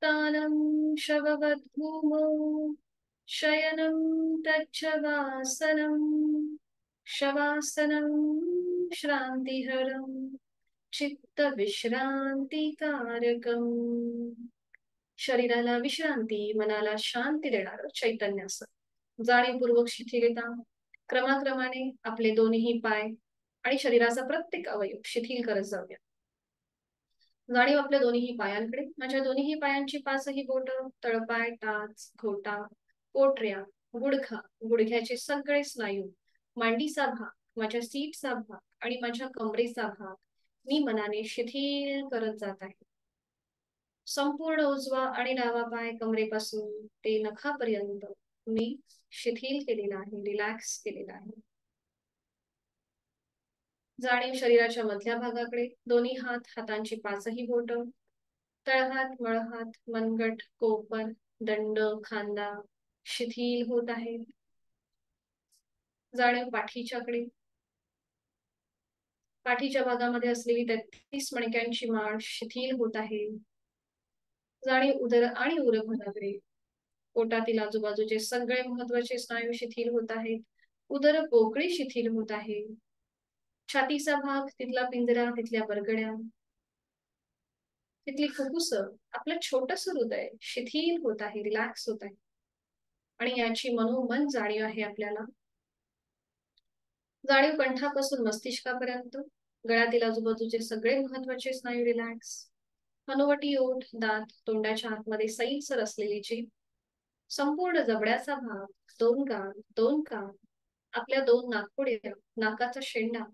उत्तानं शववद्भूमौ शयनं तच्च वासनं शवासनं श्रान्तिहरं चित्तविश्रान्तिकारकम्. शरीराला विश्रांती, मनाला शांती देणारं चैतन्य असं. जाणीवपूर्वक शिथिलता. क्रमाक्रमाने आपले दोन्ही पाय आणि शरीराचा प्रत्येक अवयव शिथिल करत जाऊया. जाणीव आपल्या दोन्ही पायांकडे. माझ्या दोन्ही पायांची पाचही बोट, तळपाय, टाच, घोटा, पोटऱ्या, गुडघा, गुडघ्याचे सगळे स्नायू, मांडीचा भाग, माझ्या सीटचा भाग आणि माझ्या कमरेचा भाग मी मनाने शिथिल करत जात आहे. संपूर्ण उजवा आणि डावा पाय कमरेपासून ते नखापर्यंत मी शिथिल केलेला आहे, रिलॅक्स केलेला आहे. जाणीव शरीराच्या मधल्या भागाकडे. दोन्ही हात, हातांची पाचही बोट, तळहात, मळहात, मनगट, कोपर, दंड, खांदा शिथिल होत आहेत. जाणीव पाठीच्याकडे. पाठीच्या भागामध्ये असलेली 33 मणक्यांची माळ शिथिल होत आहे. जाणीव उदर आणि उरभराकडे. पोटातील आजूबाजूचे सगळे महत्वाचे स्नायू शिथिल होत आहेत. उदर पोकळी शिथिल होत आहे. छातीचा भाग, तिथला पिंजरा, तिथल्या बरगड्या, तिथली फुफ्फुस, आपलं छोटस हृदय शिथिल होत आहे, रिलॅक्स होत आहे. आणि याची मनोमन जाणीव आहे आपल्याला. जाणीव कंठापासून मस्तिष्कापर्यंत. गळ्यातील आजूबाजूचे सगळे महत्वाचे स्नायू रिलॅक्स. हनुवटी, ओठ, दात, तोंडाच्या आतमध्ये सैलसर असलेली जीभ, संपूर्ण जबड्याचा भाग, दोन गाल, दोन कान, आपल्या दोन नाकपुड्या, नाकाचा शेंडा,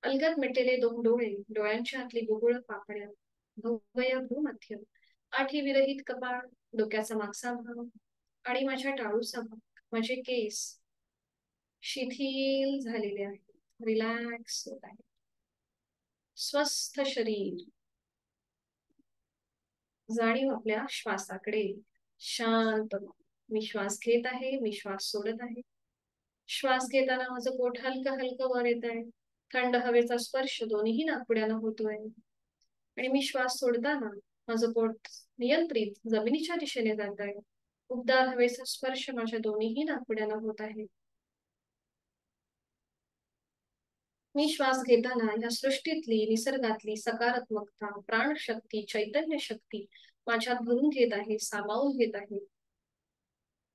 अलगद मिटलेले दोन डोळे, डोळ्यांच्या आतली गुबुळ पापड्या, भव्य भूमध्य, आठी विरहित कपाळ, डोक्याचा मागचा भाग आणि माझ्या टाळूचा भाग, माझे केस शिथिल झालेले आहेत, रिलॅक्स होत आहे. स्वस्थ शरीर. जाणीव आपल्या श्वासाकडे. शांत. मी श्वास घेत आहे, मी श्वास सोडत आहे. श्वास घेताना माझं पोट हलकं हलकं वर येत आहे. थंड हवेचा स्पर्श दोन्ही नाकपुड्यानं होतोय. आणि मी श्वास सोडताना माझं पोट नियंत्रित जमिनीच्या दिशेने जात आहे. उबदार हवेचा स्पर्श माझ्या दोन्ही नाकपुड्यानं होत आहे. मी श्वास घेताना या सृष्टीतली, निसर्गातली सकारात्मकता, प्राणशक्ती, चैतन्य शक्ती माझ्यात भरून घेत आहे, सामावून घेत आहे.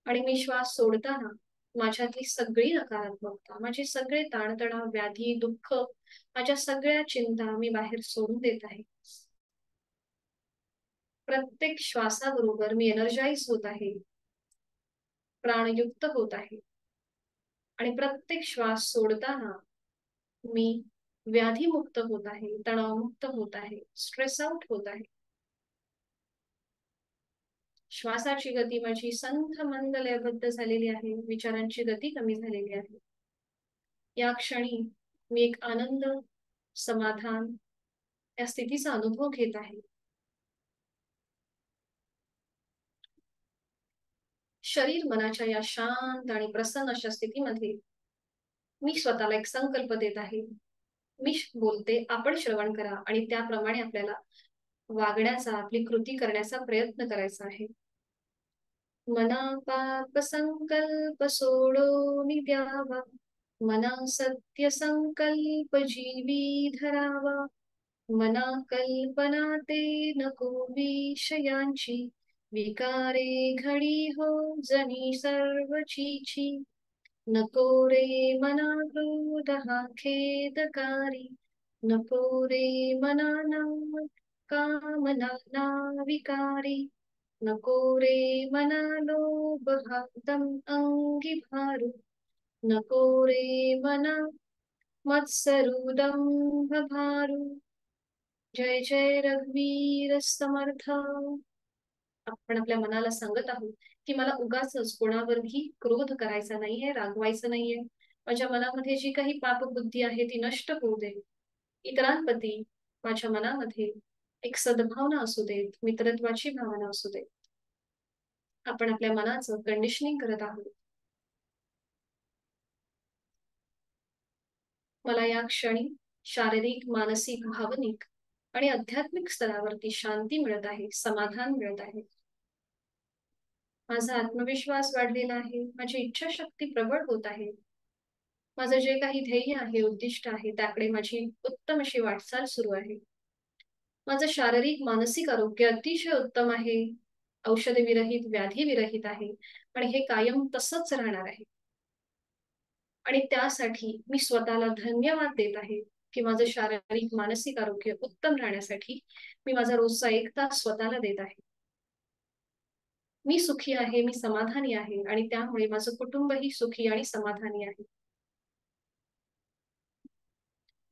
आणि मी श्वास सोडताना माझ्यातली सगळी नकारात्मकता, माझे सगळे ताणतणाव, व्याधी, दुःख, माझ्या सगळ्या चिंता मी बाहेर सोडून देत आहे. प्रत्येक श्वासाबरोबर मी एनर्जाइज होत आहे, प्राणयुक्त होत आहे. आणि प्रत्येक श्वास सोडताना मी व्याधीमुक्त होत आहे, तणावमुक्त होत आहे, स्ट्रेस आउट होत आहे. श्वासाची गती माझी संथ मंद लयबद्ध झालेली आहे. विचारांची गती कमी झालेली आहे. या क्षणी मी एक आनंद, समाधान या स्थितीचा अनुभव घेत आहे. शरीर मनाच्या या शांत आणि प्रसन्न अशा स्थितीमध्ये मी स्वतःला एक संकल्प देत आहे. मी बोलते, आपण श्रवण करा आणि त्याप्रमाणे आपल्याला वागण्याचा, आपली कृती करण्याचा प्रयत्न करायचा आहे. मना पाप संकल्प सोडून द्यावा, मना सत्य संकल्प जीवी धरावा, मना कल्पना ते नको विषयांची, विकारे घडी हो जनी सर्व चीची, नको रे मना क्रोध हा खेदकारी, नको रे मना नाम कामना ना विकारी, नको रे मना लोभ हा दम अंगी भारू, नको रे मना मत्सरू दंभ भारू. जय जय रघुवीर समर्थ. आपण आपल्या मनाला सांगत आहोत की मला उगाचच कोणावरही क्रोध करायचा नाहीये, रागवायचं नाहीये. माझ्या मनामध्ये जी काही पापबुद्धी आहे ती नष्ट होऊ दे. इतरांप्रती माझ्या मनामध्ये एक सद्भावना असू देत, मित्रत्वाची भावना असू देत. आपण आपल्या मनाचं कंडिशनिंग करत आहोत. मला या क्षणी शारीरिक, मानसिक, भावनिक आणि आध्यात्मिक स्तरावरती शांती मिळत आहे, समाधान मिळत आहे. माझा आत्मविश्वास वाढलेला आहे, माझी इच्छाशक्ती प्रबळ होत आहे. माझं जे काही ध्येय आहे, उद्दिष्ट आहे, त्याकडे माझी उत्तम अशी वाटचाल सुरू आहे. माझं शारीरिक मानसिक आरोग्य अतिशय उत्तम आहे, औषध विरहित, व्याधी विरहित आहे आणि हे कायम तसंच राहणार आहे. आणि त्यासाठी मी स्वतःला धन्यवाद देत आहे की माझं शारीरिक मानसिक आरोग्य उत्तम राहण्यासाठी मी माझा रोजचा 1 तास स्वतःला देत आहे. मी सुखी आहे, मी समाधानी आहे आणि त्यामुळे माझं कुटुंबही सुखी आणि समाधानी आहे.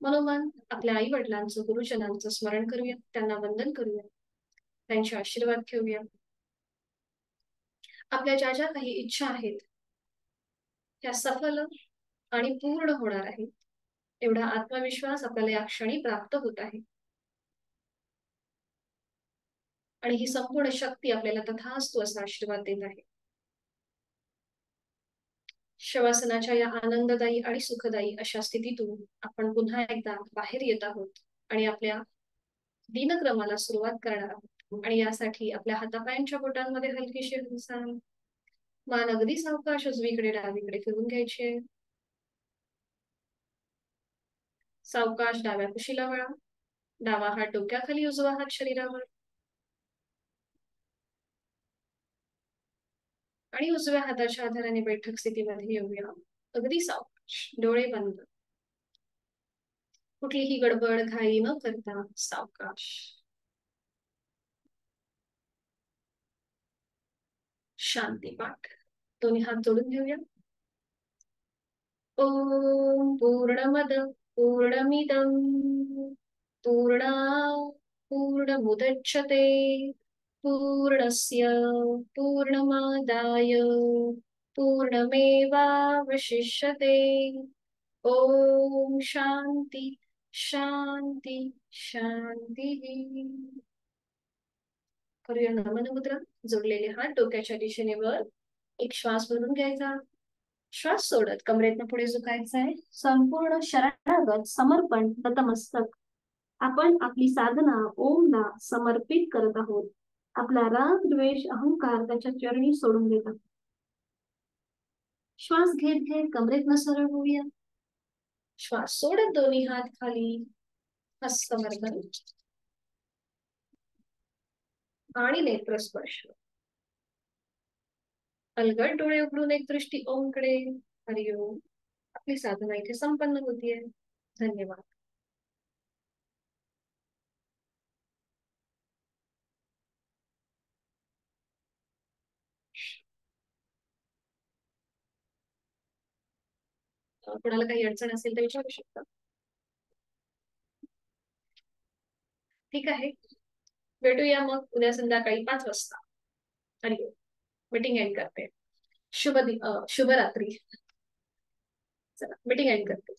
मनोमन आपल्या आई वडिलांचं, गुरुजनांचं स्मरण करूया, त्यांना वंदन करूया, त्यांचे आशीर्वाद घेऊया. आपल्या ज्या ज्या काही इच्छा आहेत त्या सफल आणि पूर्ण होणार आहेत, एवढा आत्मविश्वास आपल्याला या क्षणी प्राप्त होत आहे. आणि ही संपूर्ण शक्ती आपल्याला तथास्तु असा आशीर्वाद देत आहे. शवासनाच्या या आनंददायी आणि सुखदायी अशा स्थितीतून आपण पुन्हा एकदा बाहेर येत आहोत आणि आपल्या दिनक्रमाला सुरुवात करणार आहोत. आणि यासाठी आपल्या हातापायांच्या बोटांमध्ये हलकीशी हालचाल, मान अगदी सावकाश उजवीकडे डावीकडे फिरून घ्यायचे. सावकाश डाव्या कुशीला वळा, डावा हात डोक्याखाली, उजवा हात शरीरावर आणि उजव्या हाताच्या आधाराने बैठक स्थितीमध्ये येऊया. अगदी सावकाश, डोळे बंद, कुठलीही गडबड घाई न करता सावकाश. शांती पाठ. दोन्ही हात जोडून घेऊया. ओम पूर्णमद पूर्णमिदं पूर्णा पूर्णमुदच्यते पूर्णस्य पूर्णमादाय पूर्णमेवावशिष्यते. ओम शांती शांती शांती. करूया नमन मुद्रा. जोडलेले हात डोक्याच्या दिशेने वर. एक श्वास भरून घ्यायचा, श्वास सोडत कमरेतनं पुढे झुकायचं आहे. संपूर्ण शरणागत समर्पण नतमस्तक आपण आपली साधना ओमला समर्पित करत आहोत. आपला राग द्वेष अहंकार त्याच्या चरणी सोडून देत आहोत. श्वास घेत घेत कमरेतनं सरळ होऊया. श्वास सोडत दोन्ही हात खाली, हस्तमर्दन आणि नेत्रस्पर्श. अलगद डोळे उघडून एक दृष्टी ओमकडे. हरिओम. आपली साधना इथे संपन्न होतीये. धन्यवाद. कोणाला काही अडचण असेल तर विचारू शकता. ठीक आहे, भेटूया मग उद्या संध्याकाळी 5 वाजता. हरिओम. मीटिंग एंड करते. शुभ रात्री. चला मीटिंग एंड करते.